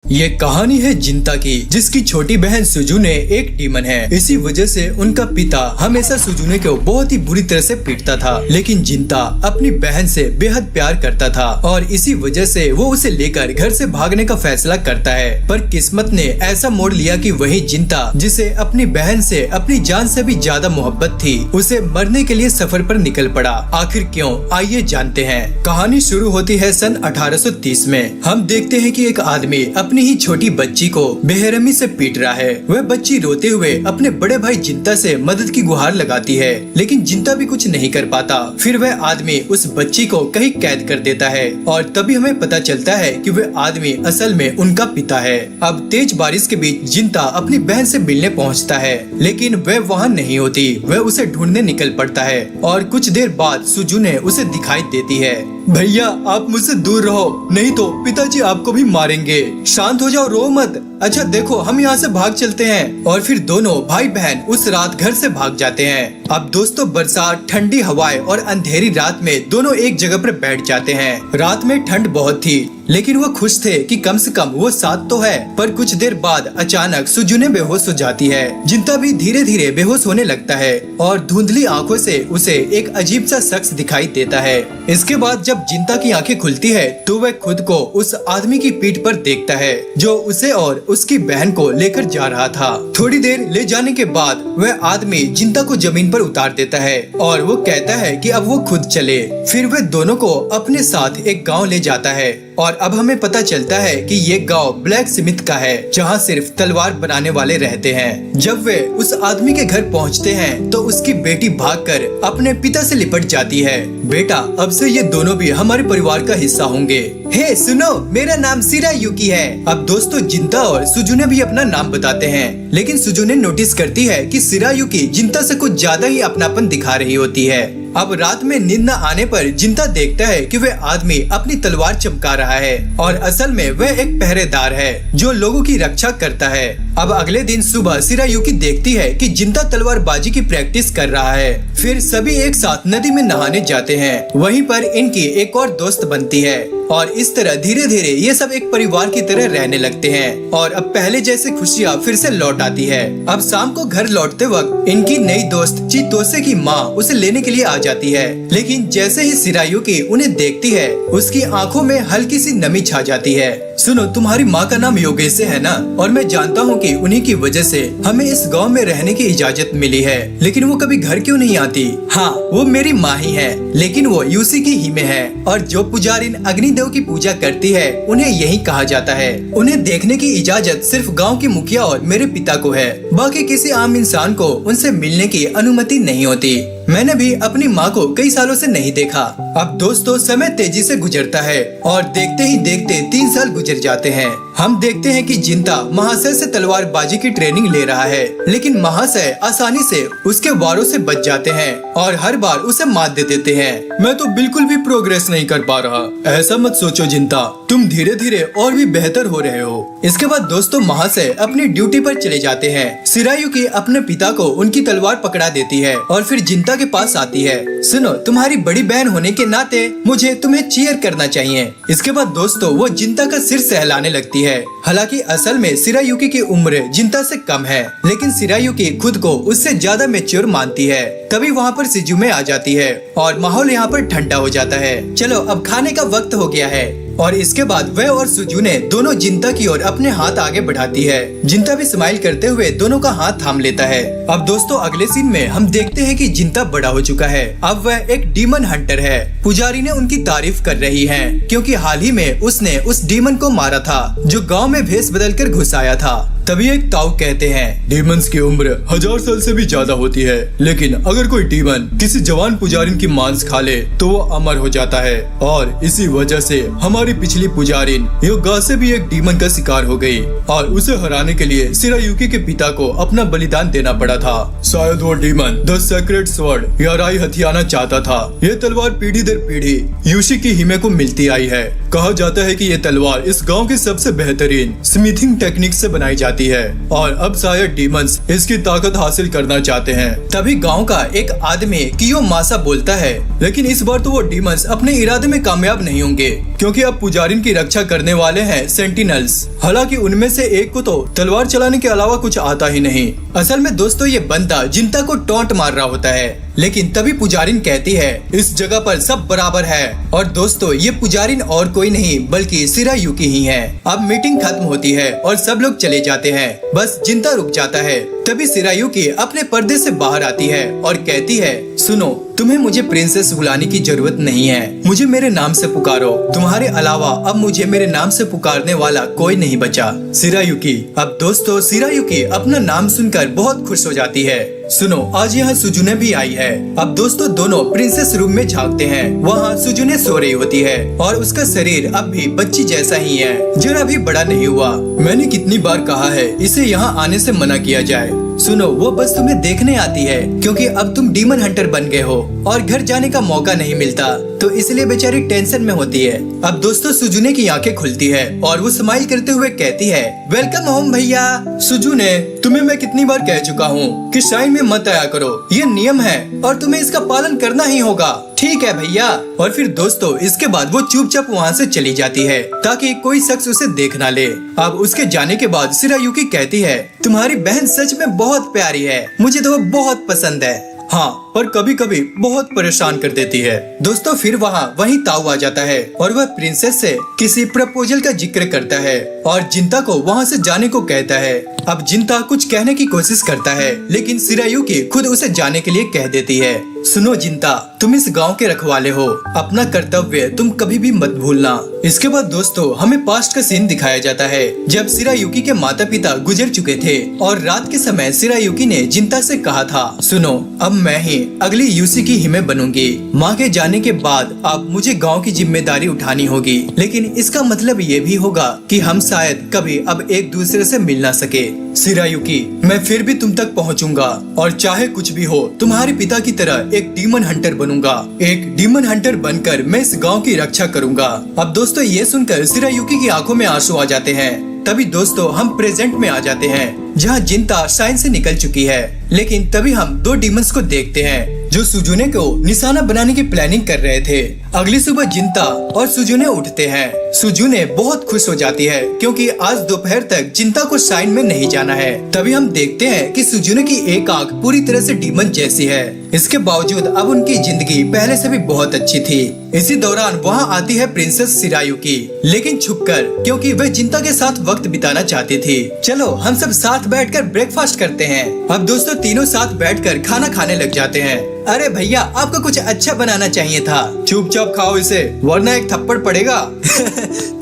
ये कहानी है जिंता की, जिसकी छोटी बहन सुजुने एक डीमन है। इसी वजह से उनका पिता हमेशा सुजुने को बहुत ही बुरी तरह से पीटता था। लेकिन जिंता अपनी बहन से बेहद प्यार करता था और इसी वजह से वो उसे लेकर घर से भागने का फैसला करता है। पर किस्मत ने ऐसा मोड़ लिया कि वही जिंता, जिसे अपनी बहन से अपनी जान से भी ज्यादा मोहब्बत थी, उसे मरने के लिए सफर पर निकल पड़ा। आखिर क्यों, आइए जानते हैं। कहानी शुरू होती है सन 1830 में। हम देखते हैं कि एक आदमी अपनी ही छोटी बच्ची को बेरहमी से पीट रहा है। वह बच्ची रोते हुए अपने बड़े भाई जिंता से मदद की गुहार लगाती है, लेकिन जिंता भी कुछ नहीं कर पाता। फिर वह आदमी उस बच्ची को कहीं कैद कर देता है और तभी हमें पता चलता है कि वह आदमी असल में उनका पिता है। अब तेज बारिश के बीच जिंता अपनी बहन से मिलने पहुंचता है, लेकिन वह वहां नहीं होती। वह उसे ढूंढने निकल पड़ता है और कुछ देर बाद सुजुने उसे दिखाई देती है। भैया, आप मुझसे दूर रहो, नहीं तो पिताजी आपको भी मारेंगे। शांत हो जाओ, रो मत। अच्छा देखो, हम यहाँ से भाग चलते हैं। और फिर दोनों भाई बहन उस रात घर से भाग जाते हैं। अब दोस्तों, बरसात, ठंडी हवाएं और अंधेरी रात में दोनों एक जगह पर बैठ जाते हैं। रात में ठंड बहुत थी, लेकिन वो खुश थे कि कम से कम वो साथ तो है। पर कुछ देर बाद अचानक सुजुने बेहोश हो जाती है। जिंता भी धीरे धीरे बेहोश होने लगता है और धुंधली आंखों से उसे एक अजीब सा शख्स दिखाई देता है। इसके बाद जब जिंता की आंखें खुलती है तो वह खुद को उस आदमी की पीठ पर देखता है जो उसे और उसकी बहन को लेकर जा रहा था। थोड़ी देर ले जाने के बाद वह आदमी जिंता को जमीन पर उतार देता है और वो कहता है कि अब वो खुद चले। फिर वह दोनों को अपने साथ एक गांव ले जाता है और अब हमें पता चलता है कि ये गांव ब्लैक स्मिथ का है, जहां सिर्फ तलवार बनाने वाले रहते हैं। जब वे उस आदमी के घर पहुंचते हैं तो उसकी बेटी भागकर अपने पिता से लिपट जाती है। बेटा, अब से ये दोनों भी हमारे परिवार का हिस्सा होंगे। हे सुनो, मेरा नाम शिरायुकी है। अब दोस्तों, जिंता और सुजुने भी अपना नाम बताते हैं, लेकिन सुजुने नोटिस करती है कि शिरायुकी जिंता से कुछ ज्यादा ही अपनापन दिखा रही होती है। अब रात में नींद न आने पर जिंता देखता है कि वह आदमी अपनी तलवार चमका रहा है और असल में वह एक पहरेदार है जो लोगों की रक्षा करता है। अब अगले दिन सुबह शिरायुकी देखती है कि जिंता तलवारबाजी की प्रैक्टिस कर रहा है। फिर सभी एक साथ नदी में नहाने जाते हैं। वहीं पर इनकी एक और दोस्त बनती है और इस तरह धीरे धीरे ये सब एक परिवार की तरह रहने लगते हैं और अब पहले जैसे खुशियाँ फिर से लौट आती है। अब शाम को घर लौटते वक्त इनकी नई दोस्त चितोसे की माँ उसे लेने के लिए आ जाती है, लेकिन जैसे ही शिरायुकी उन्हें देखती है उसकी आंखों में हल्की सी नमी छा जाती है। सुनो, तुम्हारी माँ का नाम योगेसे है ना, और मैं जानता हूँ कि उन्हीं की वजह से हमें इस गांव में रहने की इजाजत मिली है, लेकिन वो कभी घर क्यों नहीं आती? हाँ, वो मेरी माँ ही है, लेकिन वो यूसी की ही में है और जो पुजारिन अग्निदेव की पूजा करती है उन्हें यही कहा जाता है। उन्हें देखने की इजाजत सिर्फ गाँव के मुखिया और मेरे पिता को है, बाकी किसी आम इंसान को उनसे मिलने की अनुमति नहीं होती। मैंने भी अपनी माँ को कई सालों से नहीं देखा। अब दोस्तों, समय तेजी से गुजरता है और देखते ही देखते 3 साल गुजर जाते हैं। हम देखते हैं कि जिंता महाशय से तलवारबाजी की ट्रेनिंग ले रहा है, लेकिन महाशय आसानी से उसके वारों से बच जाते हैं और हर बार उसे मात दे देते हैं। मैं तो बिल्कुल भी प्रोग्रेस नहीं कर पा रहा। ऐसा मत सोचो जिंता, तुम धीरे धीरे और भी बेहतर हो रहे हो। इसके बाद दोस्तों, महाशय अपनी ड्यूटी पर चले जाते हैं। शिरायुकी अपने पिता को उनकी तलवार पकड़ा देती है और फिर जिंता के पास आती है। सुनो, तुम्हारी बड़ी बहन होने के नाते मुझे तुम्हें चीयर करना चाहिए। इसके बाद दोस्तों, वो जिंता का सिर सहलाने लगती है। हालांकि असल में शिरायुकी की उम्र जिंता से कम है, लेकिन शिरायुकी खुद को उससे ज्यादा मैच्योर मानती है। तभी वहाँ पर सिजुमे आ जाती है और माहौल यहाँ पर ठंडा हो जाता है। चलो, अब खाने का वक्त हो गया है। और इसके बाद वह और सुजुने दोनों जिंता की ओर अपने हाथ आगे बढ़ाती है। जिंता भी स्माइल करते हुए दोनों का हाथ थाम लेता है। अब दोस्तों, अगले सीन में हम देखते हैं कि जिंता बड़ा हो चुका है। अब वह एक डीमन हंटर है। पुजारी ने उनकी तारीफ कर रही है क्योंकि हाल ही में उसने उस डीमन को मारा था जो गांव में भेष बदलकर घुस आया था। तभी एक ताऊ कहते हैं, डीमंस की उम्र 1000 साल से भी ज्यादा होती है, लेकिन अगर कोई डीमन किसी जवान पुजारिन की मांस खा ले तो वो अमर हो जाता है। और इसी वजह से हमारी पिछली पुजारिन योगासे भी एक डीमन का शिकार हो गई और उसे हराने के लिए शिरायुकी के पिता को अपना बलिदान देना पड़ा था। शायद वो डीमन द सेक्रेट स्वॉर्ड या राई हथियाना चाहता था। ये तलवार पीढ़ी दर पीढ़ी यूशी की हिमे को मिलती आई है। कहा जाता है कि ये तलवार इस गाँव की सबसे बेहतरीन स्मिथिंग टेक्निक से बनाई जाती जाती है और अब शायद डीमंस इसकी ताकत हासिल करना चाहते हैं। तभी गांव का एक आदमी कियोमासा बोलता है, लेकिन इस बार तो वो डीमंस अपने इरादे में कामयाब नहीं होंगे, क्योंकि अब पुजारिन की रक्षा करने वाले हैं सेंटिनल्स। हालांकि उनमें से एक को तो तलवार चलाने के अलावा कुछ आता ही नहीं। असल में दोस्तों ये बंदा जिंता को टॉन्ट मार रहा होता है, लेकिन तभी पुजारिन कहती है इस जगह पर सब बराबर है। और दोस्तों ये पुजारिन और कोई नहीं बल्कि शिरायुकी ही है। अब मीटिंग खत्म होती है और सब लोग चले जाते हैं, बस जिंता रुक जाता है। तभी शिरायुकी अपने पर्दे से बाहर आती है और कहती है, सुनो, तुम्हें मुझे प्रिंसेस बुलाने की जरूरत नहीं है, मुझे मेरे नाम से पुकारो। तुम्हारे अलावा अब मुझे मेरे नाम से पुकारने वाला कोई नहीं बचा, शिरायुकी। अब दोस्तों शिरायुकी अपना नाम सुनकर बहुत खुश हो जाती है। सुनो, आज यहाँ सुजुने भी आई है। अब दोस्तों दोनों प्रिंसेस रूम में झांकते हैं। वहाँ सुजुने सो रही होती है और उसका शरीर अब भी बच्ची जैसा ही है, जरा भी बड़ा नहीं हुआ। मैंने कितनी बार कहा है इसे यहाँ आने से मना किया जाए। सुनो, वो बस तुम्हें देखने आती है क्योंकि अब तुम डीमन हंटर बन गए हो और घर जाने का मौका नहीं मिलता, तो इसलिए बेचारी टेंशन में होती है। अब दोस्तों सुजुने की आंखें खुलती है और वो स्माइल करते हुए कहती है, वेलकम होम भैया। सुजुने, तुम्हें मैं कितनी बार कह चुका हूँ कि शाइन में मत आया करो, ये नियम है और तुम्हें इसका पालन करना ही होगा। ठीक है भैया। और फिर दोस्तों इसके बाद वो चुपचाप वहाँ से चली जाती है ताकि कोई शख्स उसे देख ना ले। अब उसके जाने के बाद शिरायुकी कहती है, तुम्हारी बहन सच में बहुत प्यारी है, मुझे तो वो बहुत पसंद है। हाँ, और कभी कभी बहुत परेशान कर देती है। दोस्तों फिर वही ताऊ आ जाता है और वह प्रिंसेस से किसी प्रपोजल का जिक्र करता है और जिंता को वहाँ से जाने को कहता है। अब जिंता कुछ कहने की कोशिश करता है, लेकिन शिरायुकी खुद उसे जाने के लिए कह देती है। सुनो जिंता, तुम इस गांव के रखवाले हो, अपना कर्तव्य तुम कभी भी मत भूलना। इसके बाद दोस्तों हमें पास्ट का सीन दिखाया जाता है जब शिरायुकी के माता पिता गुजर चुके थे और रात के समय शिरायुकी ने जिंता से कहा था, सुनो, अब मैं ही अगली यूसी की हिमे बनूंगी। माँ के जाने के बाद अब मुझे गांव की जिम्मेदारी उठानी होगी, लेकिन इसका मतलब ये भी होगा कि हम शायद कभी अब एक दूसरे से मिल ना सके। शिरायुकी, मैं फिर भी तुम तक पहुंचूंगा और चाहे कुछ भी हो तुम्हारे पिता की तरह एक डीमन हंटर बनूंगा। एक डीमन हंटर बनकर मैं इस गांव की रक्षा करूंगा। अब दोस्तों ये सुनकर शिरायुकी की आंखों में आंसू आ जाते हैं। तभी दोस्तों हम प्रेजेंट में आ जाते हैं जहाँ जिंता शाइन से निकल चुकी है, लेकिन तभी हम दो डीमंस को देखते हैं जो सुजुने को निशाना बनाने की प्लानिंग कर रहे थे। अगली सुबह जिंता और सुजुने उठते हैं। सुजुने बहुत खुश हो जाती है क्योंकि आज दोपहर तक जिंता को शाइन में नहीं जाना है। तभी हम देखते हैं कि सुजुने की एक आंख पूरी तरह से डीमन जैसी है। इसके बावजूद अब उनकी जिंदगी पहले से भी बहुत अच्छी थी। इसी दौरान वहाँ आती है प्रिंसेस शिरायुकी, लेकिन छुपकर, क्योंकि वह जिंता के साथ वक्त बिताना चाहती थी। चलो हम सब साथ बैठकर ब्रेकफास्ट करते हैं। अब दोस्तों तीनों साथ बैठकर खाना खाने लग जाते हैं। अरे भैया, आपको कुछ अच्छा बनाना चाहिए था। चुपचाप खाओ इसे, वरना एक थप्पड़ पड़ेगा।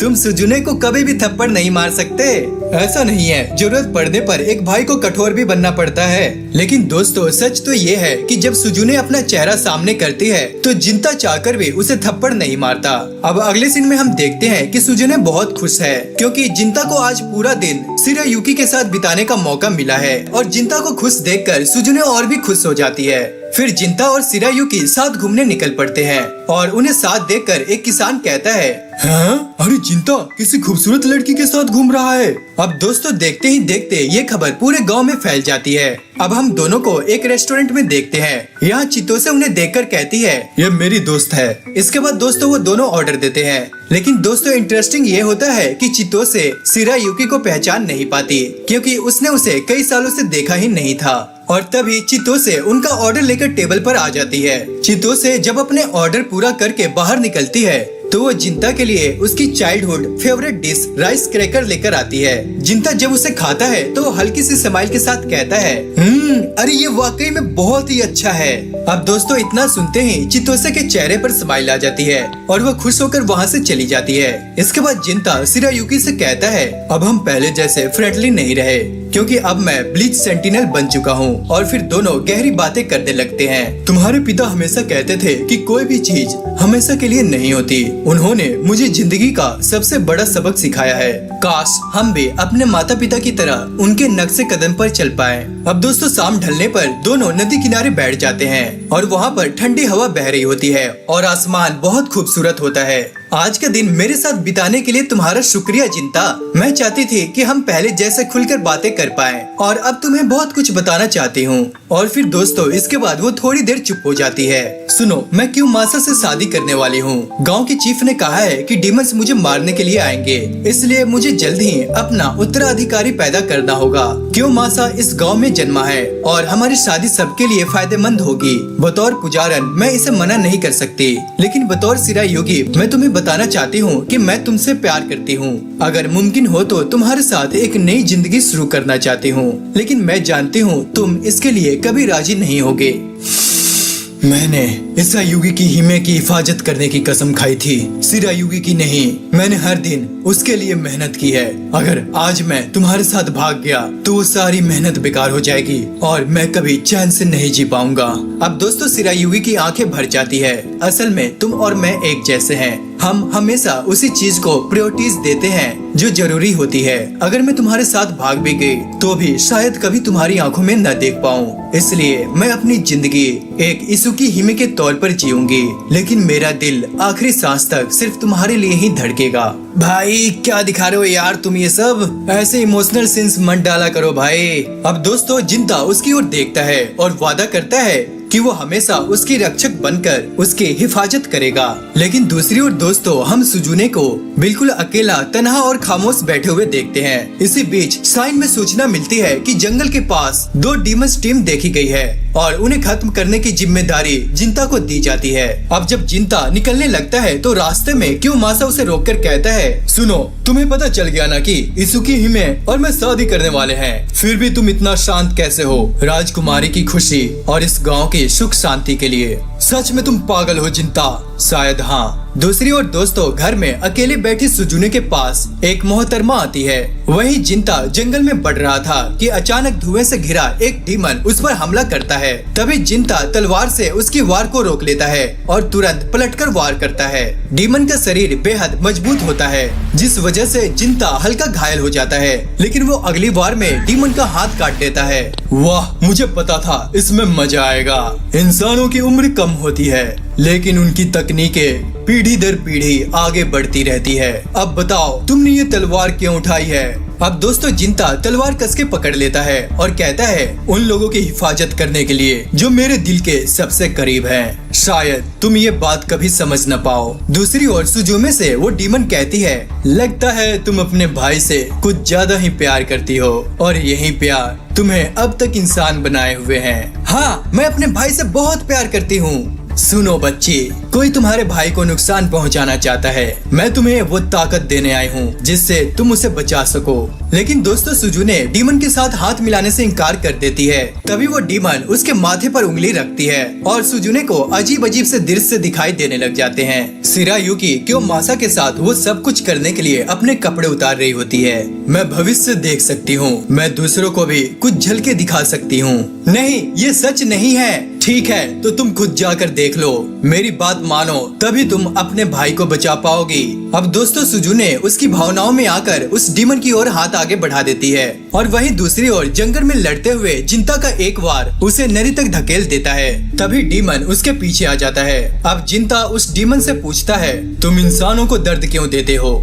तुम सुजुने को कभी भी थप्पड़ नहीं मार सकते। ऐसा नहीं है, जरूरत पड़ने पर एक भाई को कठोर भी बनना पड़ता है। लेकिन दोस्तों सच तो ये है कि जब सुजुने अपना चेहरा सामने करती है तो जिंता चाहकर भी उसे थप्पड़ नहीं मारता। अब अगले सीन में हम देखते हैं कि सुजुने बहुत खुश है क्योंकि जिंता को आज पूरा दिन शिरायुकी के साथ बिताने का मौका मिला है और जिंता को खुश देखकर सुजुने और भी खुश हो जाती है। फिर जिंता और शिरायुकी साथ घूमने निकल पड़ते हैं और उन्हें साथ देखकर एक किसान कहता है, हाँ? अरे जिंता किसी खूबसूरत लड़की के साथ घूम रहा है। अब दोस्तों देखते ही देखते ये खबर पूरे गांव में फैल जाती है। अब हम दोनों को एक रेस्टोरेंट में देखते हैं। यहाँ चितोसे उन्हें देखकर कहती है, ये मेरी दोस्त है। इसके बाद दोस्तों वो दोनों ऑर्डर देते हैं। लेकिन दोस्तों इंटरेस्टिंग ये होता है कि चितोसे शिरायुकी को पहचान नहीं पाती क्योंकि उसने उसे कई सालों से देखा ही नहीं था। और तभी चितोसे उनका ऑर्डर लेकर टेबल पर आ जाती है। चितोसे जब अपने ऑर्डर पूरा करके बाहर निकलती है तो वो जिंता के लिए उसकी childhood favourite dish rice cracker लेकर आती है। जिंता जब उसे खाता है तो वो हल्की सी स्माइल के साथ कहता है, अरे ये वाकई में बहुत ही अच्छा है। अब दोस्तों इतना सुनते ही चितोसे के चेहरे पर स्माइल आ जाती है और वो खुश होकर वहाँ से चली जाती है। इसके बाद जिंता शिरायुकी से कहता है, अब हम पहले जैसे फ्रेंडली नहीं रहे क्योंकि अब मैं ब्लीच सेंटिनल बन चुका हूँ। और फिर दोनों गहरी बातें करने लगते हैं। तुम्हारे पिता हमेशा कहते थे कि कोई भी चीज हमेशा के लिए नहीं होती। उन्होंने मुझे जिंदगी का सबसे बड़ा सबक सिखाया है। काश हम भी अपने माता पिता की तरह उनके नक्शे कदम पर चल पाएं। अब दोस्तों शाम ढलने पर दोनों नदी किनारे बैठ जाते हैं और वहाँ पर ठंडी हवा बह रही होती है और आसमान बहुत खूबसूरत होता है। आज का दिन मेरे साथ बिताने के लिए तुम्हारा शुक्रिया जिंता। मैं चाहती थी कि हम पहले जैसे खुलकर बातें कर पाएं और अब तुम्हें बहुत कुछ बताना चाहती हूँ। और फिर दोस्तों इसके बाद वो थोड़ी देर चुप हो जाती है। सुनो, मैं क्यों मासा से शादी करने वाली हूँ। गांव के चीफ ने कहा है कि डीमंस मुझे मारने के लिए आएंगे, इसलिए मुझे जल्द ही अपना उत्तराधिकारी पैदा करना होगा। क्यों मासा इस गांव में जन्मा है और हमारी शादी सबके लिए फायदेमंद होगी। बतौर पुजारन मैं इसे मना नहीं कर सकती, लेकिन बतौर शिरायुगी मैं तुम्हें बताना चाहती हूँ कि मैं तुमसे प्यार करती हूँ। अगर मुमकिन हो तो तुम्हारे साथ एक नई जिंदगी शुरू करना चाहती हूँ, लेकिन मैं जानती हूँ तुम इसके लिए कभी राजी नहीं होगे। मैंने शिरायुगी की हिमे की हिफाजत करने की कसम खाई थी, शिरायुगी की नहीं। मैंने हर दिन उसके लिए मेहनत की है। अगर आज मैं तुम्हारे साथ भाग गया तो वो सारी मेहनत बेकार हो जाएगी और मैं कभी चैन से नहीं जी पाऊंगा। अब दोस्तों शिरायुगी की आंखें भर जाती है। असल में तुम और मैं एक जैसे हैं। हम हमेशा उसी चीज को प्रायोरिटीज देते हैं जो जरूरी होती है। अगर मैं तुम्हारे साथ भाग भी गई तो भी शायद कभी तुम्हारी आंखों में न देख पाऊं। इसलिए मैं अपनी जिंदगी एक यीशु की हिमे के तौर पर जीऊंगी, लेकिन मेरा दिल आखिरी सांस तक सिर्फ तुम्हारे लिए ही धड़केगा। भाई क्या दिखा रहे हो यार तुम, ये सब ऐसे इमोशनल सीन्स मत डाला करो भाई। अब दोस्तों जिंता उसकी ओर देखता है और वादा करता है कि वो हमेशा उसकी रक्षक बनकर उसकी हिफाजत करेगा। लेकिन दूसरी ओर दोस्तों हम सुजुने को बिल्कुल अकेला, तन्हा और खामोश बैठे हुए देखते हैं। इसी बीच साइन में सूचना मिलती है कि जंगल के पास 2 डीमंस टीम देखी गई है और उन्हें खत्म करने की जिम्मेदारी जिंता को दी जाती है। अब जब जिंता निकलने लगता है तो रास्ते में क्यों मासा उसे रोककर कहता है, सुनो तुम्हें पता चल गया ना कि इसुकी हिमे और मैं शादी करने वाले हैं, फिर भी तुम इतना शांत कैसे हो। राजकुमारी की खुशी और इस गाँव की सुख शांति के लिए सच में तुम पागल हो जिंता? शायद हाँ। दूसरी ओर दोस्तों घर में अकेले बैठी सुजुने के पास एक मोहतरमा आती है। वहीं जिंता जंगल में बढ़ रहा था कि अचानक धुएं से घिरा एक डीमन उस पर हमला करता है। तभी जिंता तलवार से उसकी वार को रोक लेता है और तुरंत पलटकर वार करता है। डीमन का शरीर बेहद मजबूत होता है, जिस वजह से जिंता हल्का घायल हो जाता है, लेकिन वो अगली वार में डीमन का हाथ काट देता है। वाह, मुझे पता था इसमें मजा आएगा। इंसानों की उम्र कम होती है, लेकिन उनकी तकनीकें पीढ़ी दर पीढ़ी आगे बढ़ती रहती है। अब बताओ तुमने ये तलवार क्यों उठाई है? अब दोस्तों जिंता तलवार कस के पकड़ लेता है और कहता है, उन लोगों की हिफाजत करने के लिए जो मेरे दिल के सबसे करीब हैं। शायद तुम ये बात कभी समझ न पाओ। दूसरी ओर सुजुमे से वो डीमन कहती है, लगता है तुम अपने भाई से कुछ ज्यादा ही प्यार करती हो और यही प्यार तुम्हें अब तक इंसान बनाए हुए हैं। हाँ, मैं अपने भाई से बहुत प्यार करती हूँ। सुनो बच्ची, कोई तुम्हारे भाई को नुकसान पहुंचाना चाहता है, मैं तुम्हें वो ताकत देने आई हूँ जिससे तुम उसे बचा सको। लेकिन दोस्तों सुजुने डीमन के साथ हाथ मिलाने से इनकार कर देती है। तभी वो डीमन उसके माथे पर उंगली रखती है और सुजुने को अजीब अजीब से दृश्य दिखाई देने लग जाते हैं। शिरायुगी क्यों मासा के साथ वो सब कुछ करने के लिए अपने कपड़े उतार रही होती है। मैं भविष्य देख सकती हूँ, मैं दूसरों को भी कुछ झलके दिखा सकती हूँ। नहीं, ये सच नहीं है। ठीक है, तो तुम खुद जाकर देख लो। मेरी बात मानो, तभी तुम अपने भाई को बचा पाओगी। अब दोस्तों सुजुने उसकी भावनाओं में आकर उस डीमन की ओर हाथ आगे बढ़ा देती है और वहीं दूसरी ओर जंगल में लड़ते हुए जिंता का एक वार उसे नदी तक धकेल देता है। तभी डीमन उसके पीछे आ जाता है। अब जिंता उस डीमन से पूछता है, तुम इंसानों को दर्द क्यों देते हो?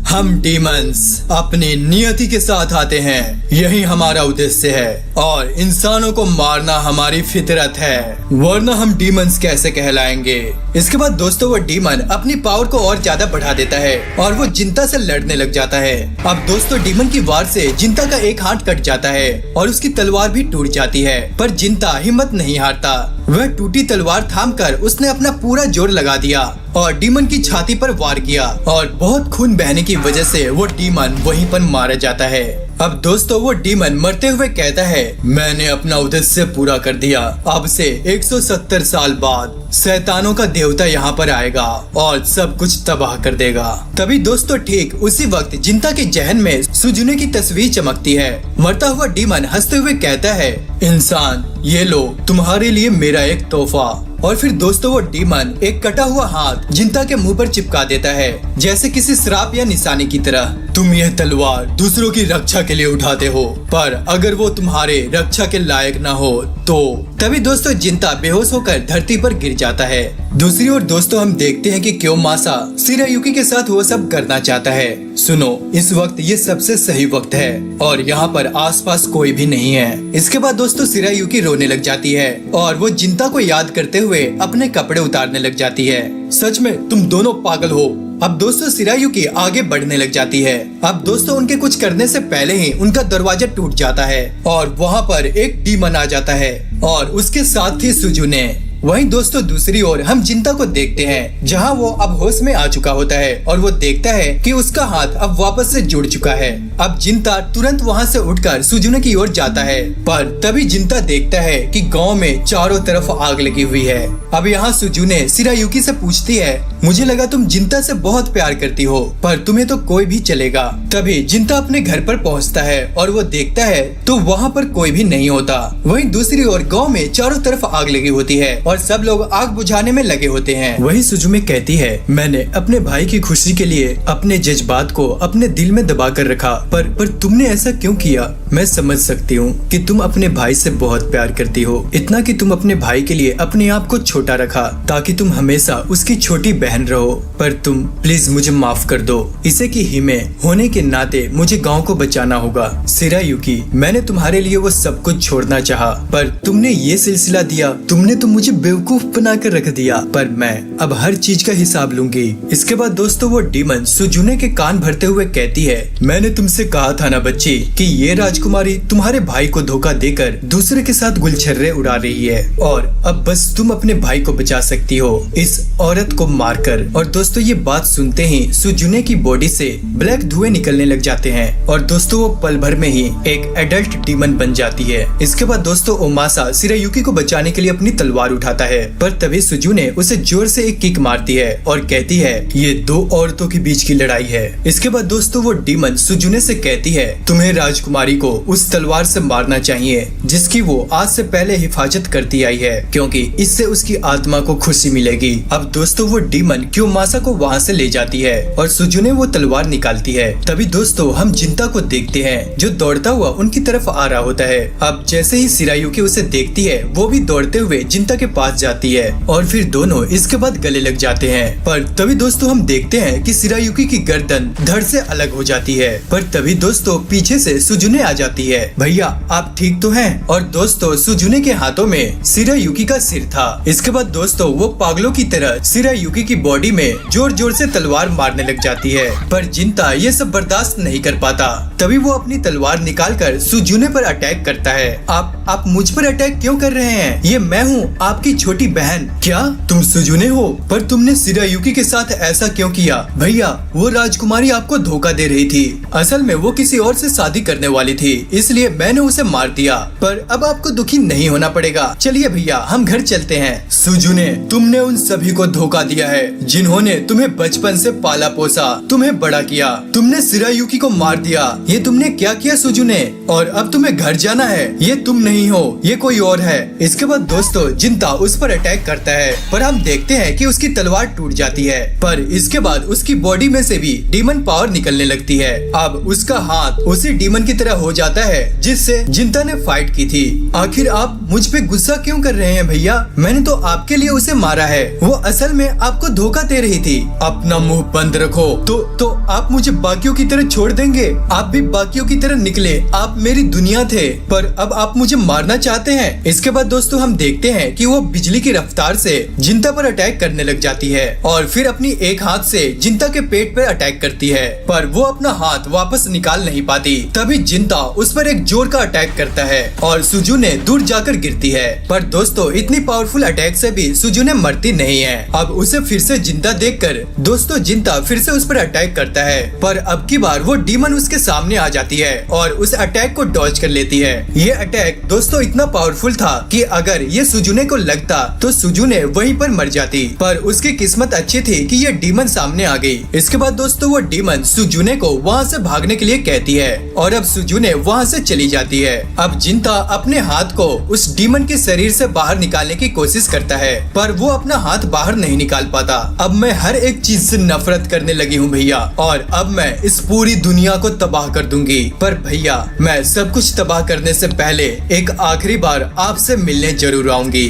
हम डीमंस अपनी नियति के साथ आते हैं, यही हमारा उद्देश्य है और इंसानों को मारना हमारी फितरत है, वरना हम डीमंस कैसे कहलाएंगे। इसके बाद दोस्तों वो डीमन अपनी पावर को और ज्यादा बढ़ा देता है और वो जिंता से लड़ने लग जाता है। अब दोस्तों डीमन की वार से जिंता का एक हाथ कट जाता है और उसकी तलवार भी टूट जाती है, पर जिंता हिम्मत नहीं हारता। वह टूटी तलवार थामकर उसने अपना पूरा जोर लगा दिया और डीमन की छाती पर वार किया और बहुत खून बहने की वजह से वो डीमन वहीं पर मारा जाता है। अब दोस्तों वो डीमन मरते हुए कहता है, मैंने अपना उद्देश्य पूरा कर दिया। अब से 170 साल बाद शैतानों का देवता यहाँ पर आएगा और सब कुछ तबाह कर देगा। तभी दोस्तों ठीक उसी वक्त जिंता के जहन में सुजुने की तस्वीर चमकती है। मरता हुआ डीमन हंसते हुए कहता है, इंसान ये लो तुम्हारे लिए मेरा एक तोहफा। और फिर दोस्तों वो डीमन एक कटा हुआ हाथ जिंता के मुंह पर चिपका देता है, जैसे किसी श्राप या निशानी की तरह। तुम यह तलवार दूसरों की रक्षा के लिए उठाते हो, पर अगर वो तुम्हारे रक्षा के लायक न हो तो तभी दोस्तों जिंता बेहोश होकर धरती पर गिर जाता है। दूसरी ओर दोस्तों हम देखते हैं कि क्योमासा शिरायुकी के साथ वो सब करना चाहता है। सुनो, इस वक्त ये सबसे सही वक्त है और यहाँ पर आसपास कोई भी नहीं है। इसके बाद दोस्तों शिरायुकी रोने लग जाती है और वो जिंता को याद करते हुए अपने कपड़े उतारने लग जाती है। सच में तुम दोनों पागल हो। अब दोस्तों शिरायुकी आगे बढ़ने लग जाती है। अब दोस्तों उनके कुछ करने से पहले ही उनका दरवाजा टूट जाता है और वहाँ पर एक डीमन आ जाता है और उसके साथ ही सुजुने। वहीं दोस्तों दूसरी ओर हम जिंता को देखते हैं जहां वो अब होश में आ चुका होता है और वो देखता है कि उसका हाथ अब वापस से जुड़ चुका है। अब जिंता तुरंत वहां से उठकर सुजुने की ओर जाता है, पर तभी जिंता देखता है कि गांव में चारों तरफ आग लगी हुई है। अब यहाँ सुजुने शिरायुकी से पूछती है, मुझे लगा तुम जिंता से बहुत प्यार करती हो, पर तुम्हें तो कोई भी चलेगा। तभी जिंता अपने घर पर पहुँचता है और वो देखता है तो वहाँ पर कोई भी नहीं होता। वहीं दूसरी ओर गाँव में चारों तरफ आग लगी होती है और सब लोग आग बुझाने में लगे होते हैं। वही सुजुमे कहती है, मैंने अपने भाई की खुशी के लिए अपने जज्बात को अपने दिल में दबा कर रखा, पर तुमने ऐसा क्यों किया? मैं समझ सकती हूँ कि तुम अपने भाई से बहुत प्यार करती हो, इतना कि तुम अपने भाई के लिए अपने आप को छोटा रखा ताकि तुम हमेशा उसकी छोटी बहन रहो। पर तुम प्लीज मुझे माफ कर दो। इसे की हिमे होने के नाते मुझे गाँव को बचाना होगा। शिरायुकी, मैंने तुम्हारे लिए वो सब कुछ छोड़ना चाहा, पर तुमने ये सिलसिला दिया। तुमने तो मुझे बेवकूफ बना कर रख दिया, पर मैं अब हर चीज का हिसाब लूंगी। इसके बाद दोस्तों वो डीमन सुजुने के कान भरते हुए कहती है, मैंने तुमसे कहा था ना बच्ची कि ये राजकुमारी तुम्हारे भाई को धोखा देकर दूसरे के साथ गुलछर्रे उड़ा रही है और अब बस तुम अपने भाई को बचा सकती हो इस औरत को मारकर। और दोस्तों ये बात सुनते ही सुजुने की बॉडी से ब्लैक धुएं निकलने लग जाते हैं और दोस्तों वो पल भर में ही एक एडल्ट डीमन बन जाती है। इसके बाद दोस्तों ओमासा शिरायुकी को बचाने के लिए अपनी तलवार उठाता है, पर तभी सुजुने उसे जोर से एक किक मारती है और कहती है, ये दो औरतों के बीच की लड़ाई है। इसके बाद दोस्तों वो डीमन सुजुने से कहती है, तुम्हें राजकुमारी को उस तलवार से मारना चाहिए जिसकी वो आज से पहले हिफाजत करती आई है, क्योंकि इससे उसकी आत्मा को खुशी मिलेगी। अब दोस्तों वो डीमन क्योमासा को वहाँ से ले जाती है और सुजुने वो तलवार निकालती है। तभी दोस्तों हम जिंता को देखते हैं जो दौड़ता हुआ उनकी तरफ आ रहा होता है। अब जैसे ही शिरायुकी उसे देखती है वो भी दौड़ते हुए जिंता के पास जाती है और फिर दोनों इसके बाद गले लग जाते हैं। पर तभी दोस्तों हम देखते हैं कि शिरायुकी की गर्दन धड़ से अलग हो जाती है। पर तभी दोस्तों पीछे से सुजुने आ जाती है, भैया आप ठीक तो हैं? और दोस्तों सुजुने के हाथों में शिरायुकी का सिर था। इसके बाद दोस्तों वो पागलों की तरह शिरायुकी की बॉडी में जोर जोर से तलवार मारने लग जाती है, पर जिंता ये सब बर्दाश्त नहीं कर पाता। तभी वो अपनी तलवार निकालकर सुजुने पर अटैक करता है। आप मुझ पर अटैक क्यों कर रहे हैं? ये मैं हूँ आपकी छोटी बहन। क्या तुम सुजुने हो? पर तुमने शिरायुकी के साथ ऐसा क्यों किया? भैया वो राजकुमारी आपको धोखा दे रही थी, असल में वो किसी और से शादी करने वाली थी, इसलिए मैंने उसे मार दिया। पर अब आपको दुखी नहीं होना पड़ेगा, चलिए भैया हम घर चलते हैं। सुजुने, तुमने उन सभी को धोखा दिया है जिन्होंने तुम्हें बचपन से पाला पोसा, तुम्हें बड़ा किया। तुमने शिरायुकी को मार दिया। ये तुमने क्या किया सुजुने? और अब तुम्हें घर जाना है। ये तुम नहीं हो, ये कोई और है। इसके बाद दोस्तों जिंता उस पर अटैक करता है, पर हम देखते हैं कि उसकी तलवार टूट जाती है, पर इसके बाद उसकी बॉडी में से भी डीमन पावर निकलने लगती है। अब उसका हाथ उसी डीमन की तरह हो जाता है जिससे जिंता ने फाइट की थी। आखिर आप मुझ पे गुस्सा क्यों कर रहे हैं भैया? मैंने तो आपके लिए उसे मारा है, वो असल में आपको धोखा दे रही थी। अपना मुंह बंद रखो। तो आप मुझे बाकियों की तरह छोड़ देंगे? आप भी बाकियों की तरह निकले, आप मेरी दुनिया थे, पर अब आप मुझे मारना चाहते हैं। इसके बाद दोस्तों हम देखते हैं कि वो बिजली की रफ्तार से जिंता पर अटैक करने लग जाती है और फिर अपनी एक हाथ से जिंता के पेट पर अटैक करती है, पर वो अपना हाथ वापस निकाल नहीं पाती। तभी जिंता उस पर एक जोर का अटैक करता है और सुजुने दूर जाकर गिरती है। पर दोस्तों इतनी पावरफुल अटैक से भी सुजुने मरती नहीं है। अब उसे फिर से जिंदा देखकर दोस्तों जिंता फिर से उस पर अटैक करता है, पर अब की बार वो डीमन उसके सामने आ जाती है और उस अटैक को डॉज कर लेती है। ये अटैक दोस्तों इतना पावरफुल था कि अगर ये सुजुने को लगता तो सुजुने वहीं पर मर जाती, पर उसकी किस्मत अच्छी थी कि ये डीमन सामने आ गई। इसके बाद दोस्तों वो डीमन सुजुने को वहाँ से भाग भागने के लिए कहती है और अब सुजुने वहाँ से चली जाती है। अब जिंता अपने हाथ को उस डीमन के शरीर से बाहर निकालने की कोशिश करता है, पर वो अपना हाथ बाहर नहीं निकाल पाता। अब मैं हर एक चीज से नफरत करने लगी हूँ भैया, और अब मैं इस पूरी दुनिया को तबाह कर दूंगी। पर भैया, मैं सब कुछ तबाह करने से पहले एक आखिरी बार आपसे मिलने जरूर आऊंगी।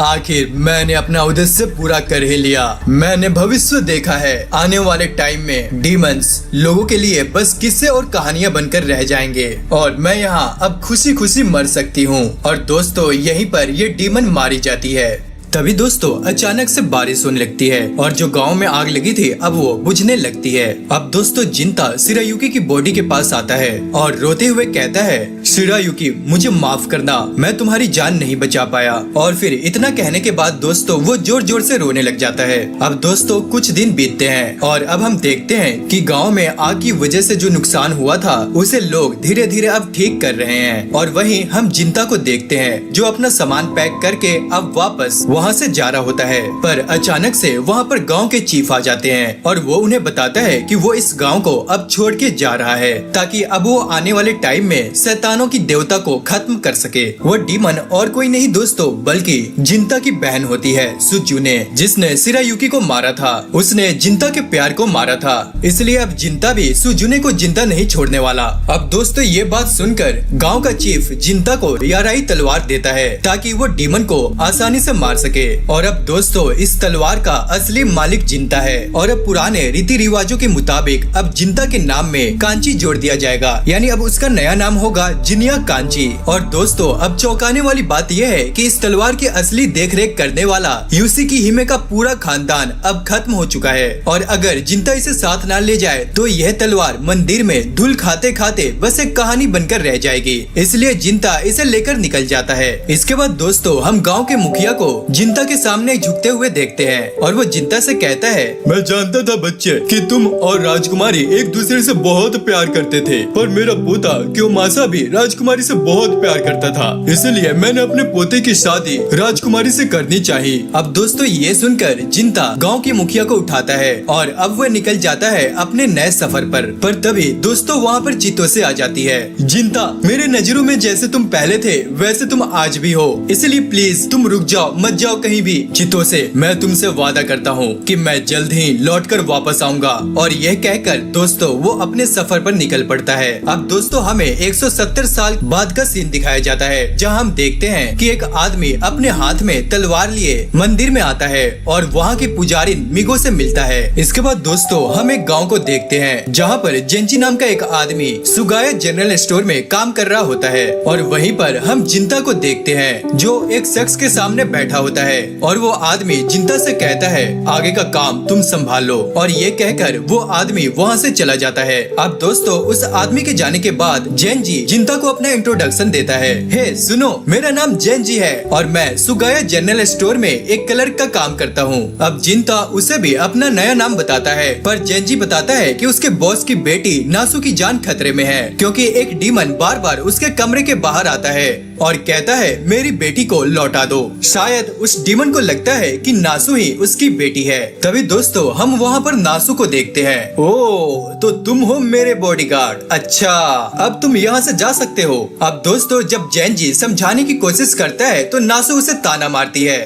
आखिर मैंने अपना उद्देश्य पूरा कर ही लिया। मैंने भविष्य देखा है, आने वाले टाइम में डीमंस लोगों के लिए बस किस्से और कहानियां बनकर रह जाएंगे और मैं यहाँ अब खुशी खुशी मर सकती हूँ। और दोस्तों, यहीं पर ये डीमन मारी जाती है। तभी दोस्तों अचानक से बारिश होने लगती है और जो गांव में आग लगी थी अब वो बुझने लगती है। अब दोस्तों जिंता शिरायुकी की बॉडी के पास आता है और रोते हुए कहता है, शिरायुकी मुझे माफ करना, मैं तुम्हारी जान नहीं बचा पाया। और फिर इतना कहने के बाद दोस्तों वो जोर जोर से रोने लग जाता है। अब दोस्तों कुछ दिन बीतते हैं और अब हम देखते हैं कि गाँव में आग की वजह से जो नुकसान हुआ था उसे लोग धीरे धीरे अब ठीक कर रहे हैं। और वहीं हम जिंता को देखते हैं जो अपना सामान पैक करके अब वापस वहाँ से जा रहा होता है। पर अचानक से वहाँ पर गांव के चीफ आ जाते हैं और वो उन्हें बताता है कि वो इस गांव को अब छोड़ के जा रहा है ताकि अब वो आने वाले टाइम में शैतानों की देवता को खत्म कर सके। वो डीमन और कोई नहीं दोस्तों बल्कि जिंता की बहन होती है सुजुने, जिसने शिरायुकी को मारा था। उसने जिंता के प्यार को मारा था, इसलिए अब जिंता भी सुजुने को जिंदा नहीं छोड़ने वाला। अब दोस्तों ये बात सुनकर गाँव का चीफ जिंता को याराई तलवार देता है ताकि वो डीमन को आसानी से मार सके। और अब दोस्तों इस तलवार का असली मालिक जिंता है और अब पुराने रीति रिवाजों के मुताबिक अब जिंता के नाम में कांची जोड़ दिया जाएगा, यानी अब उसका नया नाम होगा जिनिया कांची। और दोस्तों अब चौंकाने वाली बात यह है कि इस तलवार की असली देखरेख करने वाला यूसी की हिमे का पूरा खानदान अब खत्म हो चुका है और अगर जिंता इसे साथ न ले जाए तो यह तलवार मंदिर में धूल खाते खाते बस एक कहानी बनकर रह जाएगी। इसलिए जिंता इसे लेकर निकल जाता है। इसके बाद दोस्तों हम गाँव के मुखिया को जिंता के सामने झुकते हुए देखते हैं और वो जिंता से कहता है, मैं जानता था बच्चे कि तुम और राजकुमारी एक दूसरे से बहुत प्यार करते थे, पर मेरा पोता क्योमासा भी राजकुमारी से बहुत प्यार करता था, इसलिए मैंने अपने पोते की शादी राजकुमारी से करनी चाहिए। अब दोस्तों ये सुनकर जिंता गांव के मुखिया को उठाता है और अब वह निकल जाता है अपने नए सफर पर तभी दोस्तों वहाँ पर चितोसे आ जाती है। जिंता, मेरे नजरों में जैसे तुम पहले थे वैसे तुम आज भी हो, इसलिए प्लीज तुम रुक जाओ, मत जाओ कहीं भी। चितोसे, मैं तुमसे वादा करता हूँ कि मैं जल्द ही लौटकर वापस आऊंगा। और यह कहकर दोस्तों वो अपने सफर पर निकल पड़ता है। अब दोस्तों हमें 170 साल बाद का सीन दिखाया जाता है जहाँ हम देखते हैं कि एक आदमी अपने हाथ में तलवार लिए मंदिर में आता है और वहाँ की पुजारी मिगो से मिलता है। इसके बाद दोस्तों हम एक गाँव को देखते हैं जहाँ पर जेंजी नाम का एक आदमी सुगाया जनरल स्टोर में काम कर रहा होता है और वहीं पर हम जिंता को देखते हैं जो एक शख्स के सामने बैठा होता है और वो आदमी जिंता से कहता है, आगे का काम तुम संभाल लो। और ये कहकर वो आदमी वहाँ से चला जाता है। अब दोस्तों उस आदमी के जाने के बाद जेंजी जिंता को अपना इंट्रोडक्शन देता है। हे सुनो, मेरा नाम जेंजी है और मैं सुगाया जनरल स्टोर में एक क्लर्क का काम करता हूँ। अब जिंता उसे भी अपना नया नाम बताता है, पर जेंजी बताता है कि उसके बॉस की बेटी नासु की जान खतरे में है क्योंकि एक डीमन बार बार उसके कमरे के बाहर आता है और कहता है मेरी बेटी को लौटा दो। शायद उस डीमन को लगता है कि नासु ही उसकी बेटी है। तभी दोस्तों हम वहाँ पर नासु को देखते हैं। ओह, तो तुम हो मेरे बॉडीगार्ड। अच्छा, अब तुम यहाँ से जा सकते हो। अब दोस्तों जब जेंजी समझाने की कोशिश करता है तो नासु उसे ताना मारती है।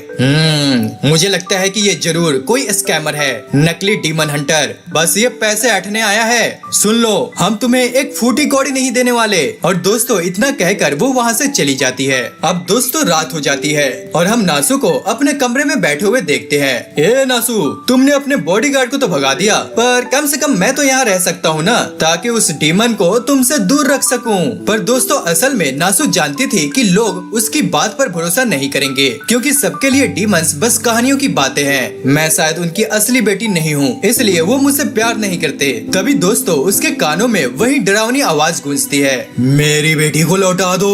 मुझे लगता है कि ये जरूर कोई स्कैमर है, नकली डीमन हंटर, बस ये पैसे ऐंठने आया है। सुन लो, हम तुम्हें एक फूटी कौड़ी नहीं देने वाले। और दोस्तों इतना कहकर वो वहाँ से चली जाती है। अब दोस्तों रात हो जाती है और हम नासु को अपने कमरे में बैठे हुए देखते हैं। ए नासु, तुमने अपने बॉडीगार्ड को तो भगा दिया, पर कम से कम मैं तो यहाँ रह सकता हूँ ना, ताकि उस डीमन को तुमसे दूर रख सकूं। पर दोस्तों असल में नासु जानती थी कि लोग उसकी बात पर भरोसा नहीं करेंगे क्योंकि सबके लिए डीमंस बस कहानियों की बातें हैं। मैं शायद उनकी असली बेटी नहीं हूँ, इसलिए वो मुझसे प्यार नहीं करते। तभी दोस्तों उसके कानों में वही डरावनी आवाज गूंजती है, मेरी बेटी को लौटा दो।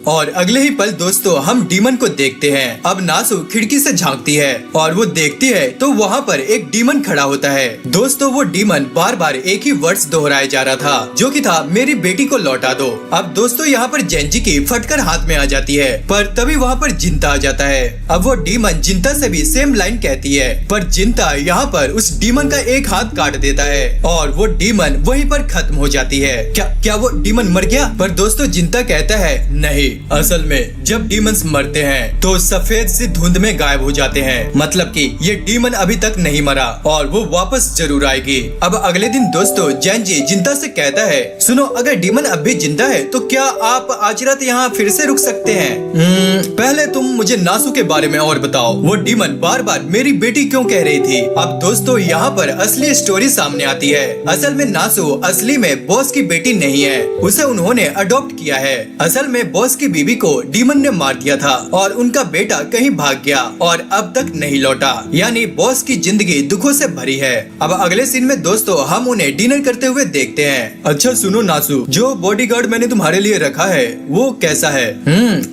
और अगले ही पल दोस्तों हम डीमन को देखते हैं। अब नासु खिड़की से झांकती है और वो देखती है तो वहाँ पर एक डीमन खड़ा होता है। दोस्तों वो डीमन बार बार एक ही वर्ड्स दोहराया जा रहा था जो कि था मेरी बेटी को लौटा दो। अब दोस्तों यहाँ पर जेंजी की फटकर हाथ में आ जाती है, पर तभी वहाँ पर जिंता आ जाता है। अब वो डीमन जिंता से भी सेम लाइन कहती है, पर जिंता यहाँ पर उस डीमन का एक हाथ काट देता है और वो डीमन वहीं पर खत्म हो जाती है। क्या वो डीमन मर गया? पर दोस्तों जिंता कहता है नहीं, असल में जब डीमंस मरते हैं तो सफेद सी धुंध में गायब हो जाते हैं, मतलब कि ये डीमन अभी तक नहीं मरा और वो वापस जरूर आएगी। अब अगले दिन दोस्तों जेंजी जिंता से कहता है, सुनो, अगर डीमन अब भी जिंदा है तो क्या आप आज रात यहाँ फिर से रुक सकते हैं? पहले तुम मुझे नासू के बारे में और बताओ, वो डीमन बार बार मेरी बेटी क्यों कह रही थी? अब दोस्तों यहाँ पर असली स्टोरी सामने आती है। असल में नासू असली में बॉस की बेटी नहीं है, उसे उन्होंने अडॉप्ट किया है। असल में बॉस की बीवी को डीमन ने मार दिया था और उनका बेटा कहीं भाग गया और अब तक नहीं लौटा, यानी बॉस की जिंदगी दुखों से भरी है। अब अगले सीन में दोस्तों हम उन्हें डिनर करते हुए देखते हैं। अच्छा सुनो नासू, जो बॉडीगार्ड मैंने तुम्हारे लिए रखा है वो कैसा है?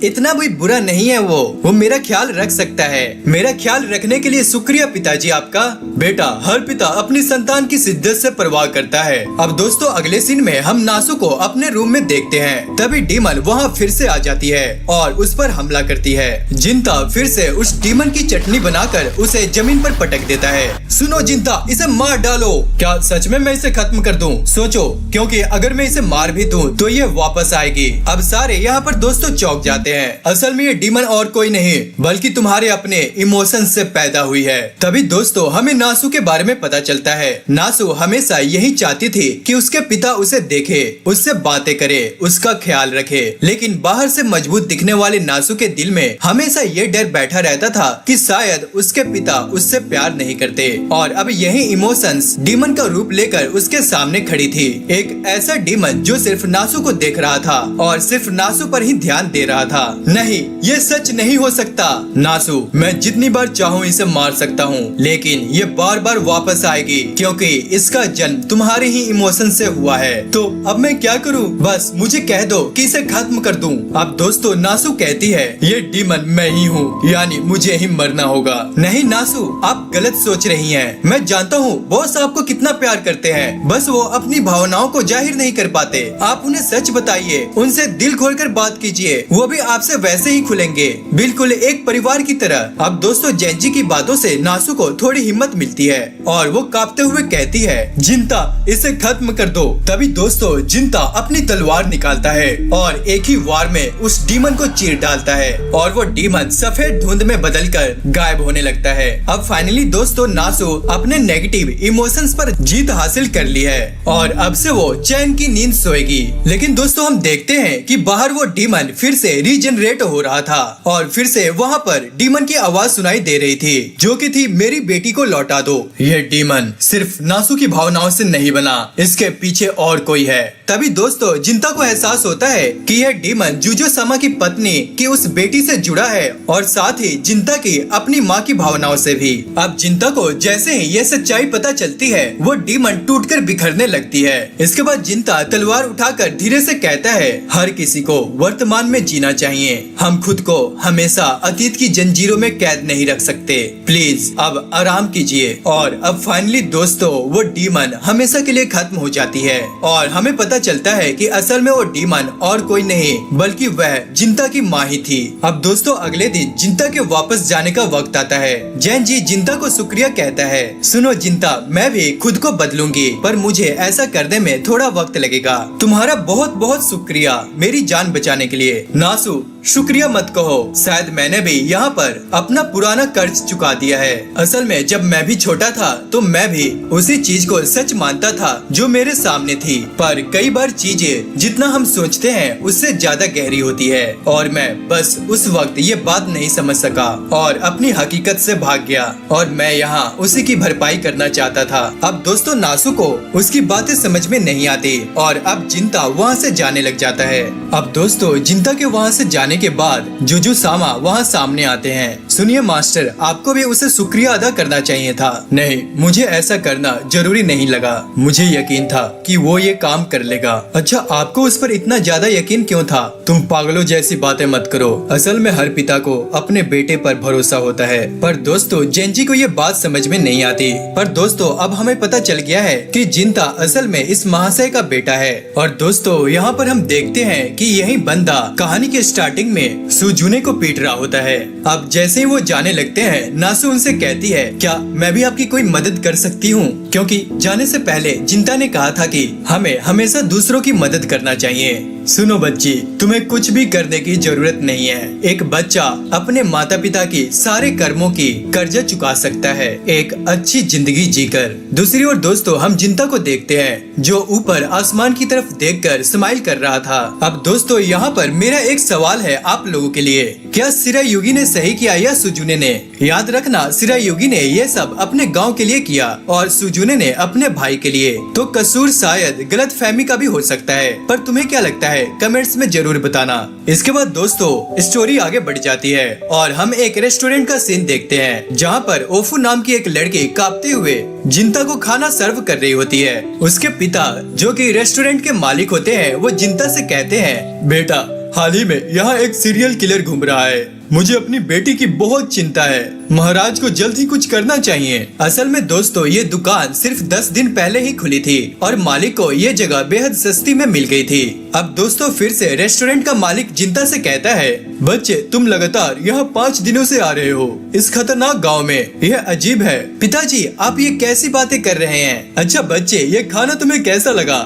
इतना भी बुरा नहीं है वो मेरा ख्याल रख सकता है। मेरा ख्याल रखने के लिए शुक्रिया पिताजी आपका। बेटा, हर पिता अपनी संतान की शिद्दत से परवाह करता है। अब दोस्तों अगले सीन में हम नासू को अपने रूम में देखते हैं, तभी डीमन वहाँ फिर से आ जाती है और उस पर हमला करती है। जिंता फिर से उस डीमन की चटनी बनाकर उसे जमीन पर पटक देता है। सुनो जिंता, इसे मार डालो। क्या सच में मैं इसे खत्म कर दूं? सोचो, क्योंकि अगर मैं इसे मार भी दूं तो ये वापस आएगी। अब सारे यहाँ पर दोस्तों चौंक जाते हैं। असल में ये डीमन और कोई नहीं बल्कि तुम्हारे अपने इमोशन से पैदा हुई है। तभी दोस्तों हमें नासू के बारे में पता चलता है। नासू हमेशा यही चाहती थी कि उसके पिता उसे देखे, उससे बातें करे, उसका ख्याल रखे, लेकिन बाहर से मजबूत दिखने वाले नासू के दिल में हमेशा ये डर बैठा रहता था कि शायद उसके पिता उससे प्यार नहीं करते। और अब यही इमोशंस डीमन का रूप लेकर उसके सामने खड़ी थी। एक ऐसा डीमन जो सिर्फ नासू को देख रहा था और सिर्फ नासू पर ही ध्यान दे रहा था। नहीं, ये सच नहीं हो सकता। नासू, मैं जितनी बार चाहूँ इसे मार सकता हूँ, लेकिन ये बार बार वापस आएगी क्योंकि इसका जन्म तुम्हारे ही इमोशन से हुआ है। तो अब मैं क्या करूँ? बस मुझे कह दो कि इसे खत्म कर दूँ। अब दोस्तों नासू कहती है, ये डीमन मैं ही हूँ, यानी मुझे ही मरना होगा। नहीं नासू, आप गलत सोच रही हैं। मैं जानता हूँ बॉस आपको कितना प्यार करते हैं, बस वो अपनी भावनाओं को जाहिर नहीं कर पाते। आप उन्हें सच बताइए, उनसे दिल खोलकर बात कीजिए, वो भी आपसे वैसे ही खुलेंगे, बिल्कुल एक परिवार की तरह। अब दोस्तों जेंजी की बातों से नासू को थोड़ी हिम्मत मिलती है और वो कांपते हुए कहती है, जिंता, इसे खत्म कर दो। तभी दोस्तों जिंता अपनी तलवार निकालता है और एक ही वार में उस डीमन को चीर डालता है और वो डीमन सफेद धुंध में बदलकर गायब होने लगता है। अब फाइनली दोस्तों नासू अपने नेगेटिव इमोशंस पर जीत हासिल कर ली है और अब से वो चैन की नींद सोएगी। लेकिन दोस्तों हम देखते हैं कि बाहर वो डीमन फिर से रीजनरेट हो रहा था और फिर से वहाँ पर डीमन की आवाज सुनाई दे रही थी, जो कि थी, मेरी बेटी को लौटा दो। ये डीमन सिर्फ नासू की भावनाओं से नहीं बना, इसके पीछे और कोई है। तभी दोस्तों जिंता को एहसास होता है कि यह डीमन जुजो समा की पत्नी की उस बेटी से जुड़ा है और साथ ही जिंता की अपनी माँ की भावनाओं से भी। अब जिंता को जैसे ही ये सच्चाई पता चलती है, वो डीमन टूटकर बिखरने लगती है। इसके बाद जिंता तलवार उठाकर धीरे से कहता है, हर किसी को वर्तमान में जीना चाहिए। हम खुद को हमेशा अतीत की जंजीरों में कैद नहीं रख सकते। प्लीज अब आराम कीजिए। और अब फाइनली दोस्तों वो डीमन हमेशा के लिए खत्म हो जाती है और हमें पता चलता है कि असल में वो डीमन और कोई नहीं बल्कि वह जिंता की माँ ही थी। अब दोस्तों अगले दिन जिंता के वापस जाने का वक्त आता है। जेंजी जिंता को शुक्रिया कहता है, सुनो जिंता, मैं भी खुद को बदलूंगी, पर मुझे ऐसा करने में थोड़ा वक्त लगेगा। तुम्हारा बहुत बहुत शुक्रिया मेरी जान बचाने के लिए। नासू, शुक्रिया मत कहो, शायद मैंने भी यहाँ पर अपना पुराना कर्ज चुका दिया है। असल में जब मैं भी छोटा था तो मैं भी उसी चीज को सच मानता था जो मेरे सामने थी, पर कई बार चीजें जितना हम सोचते हैं उससे ज्यादा गहरी होती है और मैं बस उस वक्त ये बात नहीं समझ सका और अपनी हकीकत से भाग गया और मैं यहाँ उसी की भरपाई करना चाहता था। अब दोस्तों नासू को उसकी बातें समझ में नहीं आती और अब जिंता वहाँ से जाने लग जाता है। अब दोस्तों जिंता के वहाँ से जाने जाने के बाद जुजू सामा वहाँ सामने आते हैं। सुनिए मास्टर, आपको भी उसे शुक्रिया अदा करना चाहिए था। नहीं, मुझे ऐसा करना जरूरी नहीं लगा। मुझे यकीन था कि वो ये काम कर लेगा। अच्छा, आपको उस पर इतना ज्यादा यकीन क्यों था? तुम पागलों जैसी बातें मत करो। असल में हर पिता को अपने बेटे पर भरोसा होता है। पर दोस्तों, जेंजी को ये बात समझ में नहीं आती। पर दोस्तों, अब हमें पता चल गया है कि जिंता असल में इस महाशय का बेटा है। और दोस्तों, यहाँ पर हम देखते हैं कि यही बंदा कहानी के स्टार्टिंग में सुजुने को पीट रहा होता है। अब जैसे ही वो जाने लगते हैं, नासु उनसे कहती है, क्या मैं भी आपकी कोई मदद कर सकती हूँ? क्योंकि जाने से पहले जिंता ने कहा था कि हमें हमेशा दूसरों की मदद करना चाहिए। सुनो बच्ची, तुम्हें कुछ भी करने की जरूरत नहीं है। एक बच्चा अपने माता पिता की सारे कर्मों की कर्जा चुका सकता है, एक अच्छी जिंदगी जीकर। दूसरी ओर दोस्तों, हम जिंता को देखते हैं जो ऊपर आसमान की तरफ देखकर स्माइल कर रहा था। अब दोस्तों, यहाँ पर मेरा एक सवाल है आप लोगों के लिए, क्या शिरायुगी ने सही किया या सुजुने ने? याद रखना, शिरायुगी ने ये सब अपने गाँव के लिए किया और सुजुने ने अपने भाई के लिए। तो कसूर शायद गलतफहमी का भी हो सकता है, पर तुम्हें क्या लगता है कमेंट्स में जरूर बताना। इसके बाद दोस्तों, स्टोरी आगे बढ़ जाती है और हम एक रेस्टोरेंट का सीन देखते हैं जहाँ पर ओफू नाम की एक लड़की कांपते हुए जिंता को खाना सर्व कर रही होती है। उसके पिता जो कि रेस्टोरेंट के मालिक होते हैं, वो जिंता से कहते हैं, बेटा, हाल ही में यहाँ एक सीरियल किलर घूम रहा है। मुझे अपनी बेटी की बहुत चिंता है। महाराज को जल्द ही कुछ करना चाहिए। असल में दोस्तों, ये दुकान सिर्फ 10 दिन पहले ही खुली थी और मालिक को ये जगह बेहद सस्ती में मिल गई थी। अब दोस्तों, फिर से रेस्टोरेंट का मालिक जिंता से कहता है, बच्चे, तुम लगातार यहाँ 5 दिनों से आ रहे हो इस खतरनाक गांव में। यह अजीब है। पिताजी, आप ये कैसी बातें कर रहे हैं? अच्छा बच्चे, ये खाना तुम्हें कैसा लगा?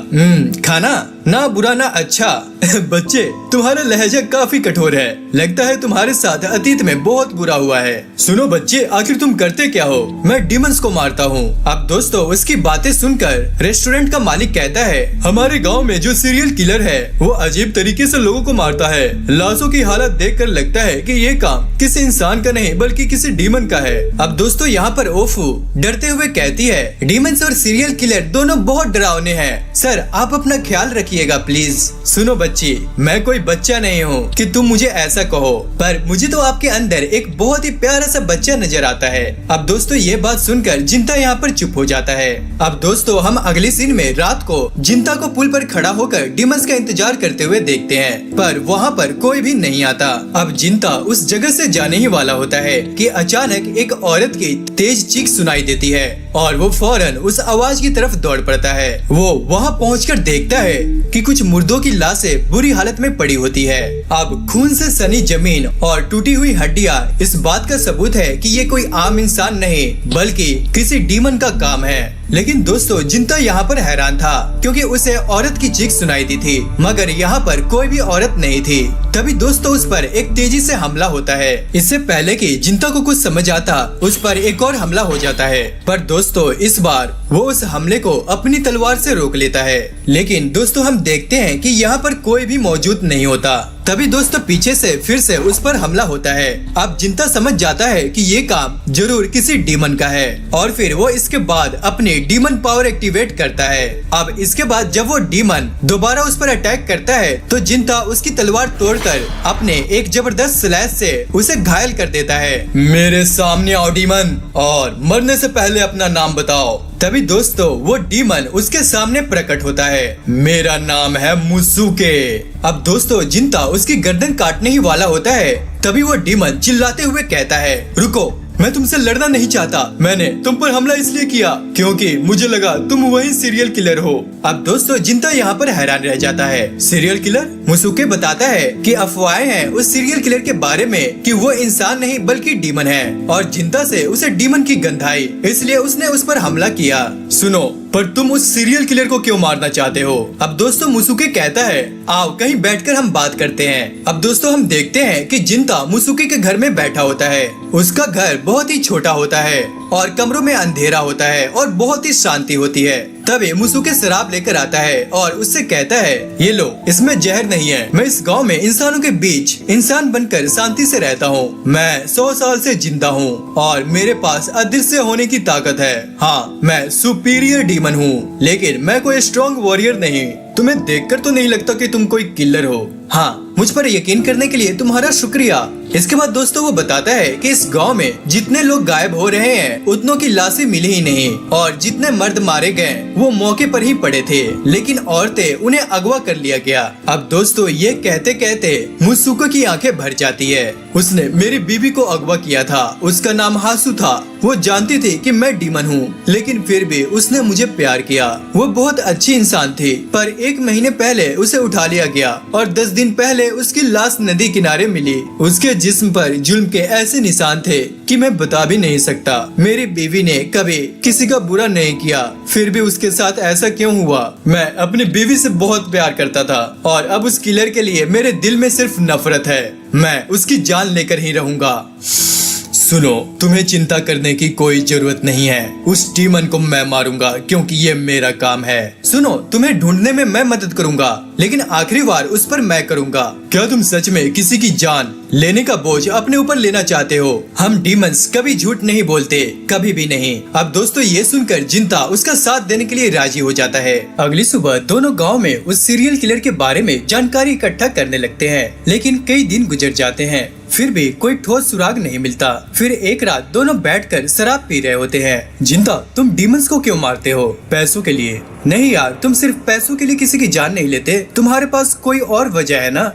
खाना ना बुरा ना अच्छा। बच्चे, तुम्हारा लहजा काफी कठोर है। लगता है तुम्हारे साथ अतीत में बहुत बुरा हुआ है। सुनो बच्चे, आखिर तुम करते क्या हो? मैं डीमंस को मारता हूँ। अब दोस्तों, उसकी बातें सुनकर रेस्टोरेंट का मालिक कहता है, हमारे गांव में जो सीरियल किलर है वो अजीब तरीके से लोगों को मारता है। लाशों की हालत देखकर लगता है कि ये काम किसी इंसान का नहीं बल्कि किसी डीमन का है। अब दोस्तों, यहाँ पर ओफू डरते हुए कहती है, डीमंस और सीरियल किलर दोनों बहुत डरावने हैं। सर, आप अपना ख्याल रखिएगा प्लीज। सुनो बच्ची, मैं कोई बच्चा नहीं हूँ कि तुम मुझे ऐसा कहो, पर मुझे तो आपके अंदर एक बहुत ही प्यारा सा बच्चा नजर आता है। अब दोस्तों, ये बात सुनकर जिंता यहाँ पर चुप हो जाता है। अब दोस्तों, हम अगले सीन में रात को जिंता को पुल पर खड़ा होकर डीमंस का इंतजार करते हुए देखते हैं, पर वहाँ पर कोई भी नहीं आता। अब जिंता उस जगह से जाने ही वाला होता है कि अचानक एक औरत की तेज चीख सुनाई देती है और वो फौरन उस आवाज की तरफ दौड़ पड़ता है। वो वहाँ पहुंचकर देखता है कि कुछ मुर्दों की लाशें बुरी हालत में पड़ी होती है। अब खून से सनी जमीन और टूटी हुई हड्डियां इस बात का सबूत है कि ये कोई आम इंसान नहीं बल्कि किसी डीमन का काम है। लेकिन दोस्तों, जिंता यहाँ पर हैरान था क्योंकि उसे औरत की चीख सुनाई दी थी, मगर यहाँ पर कोई भी औरत नहीं थी। तभी दोस्तों, उस पर एक तेजी से हमला होता है। इससे पहले कि जिंता को कुछ समझ आता, उस पर एक और हमला हो जाता है। पर दोस्तों, इस बार वो उस हमले को अपनी तलवार से रोक लेता है। लेकिन दोस्तों, हम देखते हैं कि यहाँ पर कोई भी मौजूद नहीं होता। तभी दोस्तों, पीछे से फिर से उस पर हमला होता है। अब जिंता समझ जाता है कि ये काम जरूर किसी डीमन का है और फिर वो इसके बाद अपनी डीमन पावर एक्टिवेट करता है। अब इसके बाद जब वो डीमन दोबारा उस पर अटैक करता है तो जिंता उसकी तलवार तोड़कर अपने एक जबरदस्त स्लैश से उसे घायल कर देता है। मेरे सामने आओ डीमन, और मरने से पहले अपना नाम बताओ। तभी दोस्तों, वो डीमन उसके सामने प्रकट होता है। मेरा नाम है मुसुके। अब दोस्तों, जिंता उसकी गर्दन काटने ही वाला होता है। तभी वो डीमन चिल्लाते हुए कहता है, रुको, मैं तुमसे लड़ना नहीं चाहता। मैंने तुम पर हमला इसलिए किया क्योंकि मुझे लगा तुम वही सीरियल किलर हो। अब दोस्तों, जिंता यहाँ पर हैरान रह जाता है। Serial killer? मुसुके बताता है कि अफवाहें हैं उस सीरियल किलर के बारे में कि वो इंसान नहीं बल्कि डीमन है और जिंता से उसे डीमन की गंध आई, इसलिए उसने उस पर हमला किया। सुनो, पर तुम उस सीरियल किलर को क्यों मारना चाहते हो? अब दोस्तों, मुसुके कहता है, आओ कहीं बैठकर हम बात करते हैं। अब दोस्तों, हम देखते हैं कि जिंता मुसुके के घर में बैठा होता है। उसका घर बहुत ही छोटा होता है और कमरों में अंधेरा होता है और बहुत ही शांति होती है। तभी मुसुके शराब लेकर आता है और उससे कहता है, ये लो, इसमें जहर नहीं है। मैं इस गांव में इंसानों के बीच इंसान बनकर शांति से रहता हूँ। मैं 100 साल से जिंदा हूँ और मेरे पास अदृश्य होने की ताकत है। हाँ, मैं सुपीरियर डीमन हूँ, लेकिन मैं कोई स्ट्रॉन्ग वॉरियर नहीं। तुम्हें देखकर तो नहीं लगता कि तुम कोई किलर हो। हाँ, मुझ पर यकीन करने के लिए तुम्हारा शुक्रिया। इसके बाद दोस्तों वो बताता है कि इस गांव में जितने लोग गायब हो रहे हैं उतनों की लाशें मिली ही नहीं, और जितने मर्द मारे गए वो मौके पर ही पड़े थे, लेकिन औरतें उन्हें अगवा कर लिया गया। अब दोस्तों ये कहते कहते मुत्सुको की आंखें भर जाती है। उसने मेरी बीवी को अगवा किया था, उसका नाम हासु था। वो जानती थी कि मैं डीमन हूँ, लेकिन फिर भी उसने मुझे प्यार किया। वो बहुत अच्छी इंसान थी, पर 1 महीने पहले उसे उठा लिया गया और 10 दिन पहले उसकी लाश नदी किनारे मिली। उसके जिस्म पर जुल्म के ऐसे निशान थे कि मैं बता भी नहीं सकता। मेरी बीवी ने कभी किसी का बुरा नहीं किया, फिर भी उसके साथ ऐसा क्यों हुआ? मैं अपनी बीवी से बहुत प्यार करता था और अब उस किलर के लिए मेरे दिल में सिर्फ नफरत है। मैं उसकी जान लेकर ही रहूंगा। सुनो, तुम्हें चिंता करने की कोई जरूरत नहीं है। उस डीमन को मैं मारूंगा क्योंकि ये मेरा काम है। सुनो, तुम्हें ढूंढने में मैं मदद करूंगा, लेकिन आखिरी बार उस पर मैं करूंगा। क्या तुम सच में किसी की जान लेने का बोझ अपने ऊपर लेना चाहते हो? हम डीमंस कभी झूठ नहीं बोलते, कभी भी नहीं। अब दोस्तों ये सुनकर जिंता उसका साथ देने के लिए राजी हो जाता है। अगली सुबह दोनों गाँव में उस सीरियल किलर के बारे में जानकारी इकट्ठा करने लगते हैं, लेकिन कई दिन गुजर जाते हैं, फिर भी कोई ठोस सुराग नहीं मिलता। फिर एक रात दोनों बैठकर शराब पी रहे होते हैं। जिंता, तुम डीमंस को क्यों मारते हो? पैसों के लिए? नहीं यार, तुम सिर्फ पैसों के लिए किसी की जान नहीं लेते, तुम्हारे पास कोई और वजह है ना?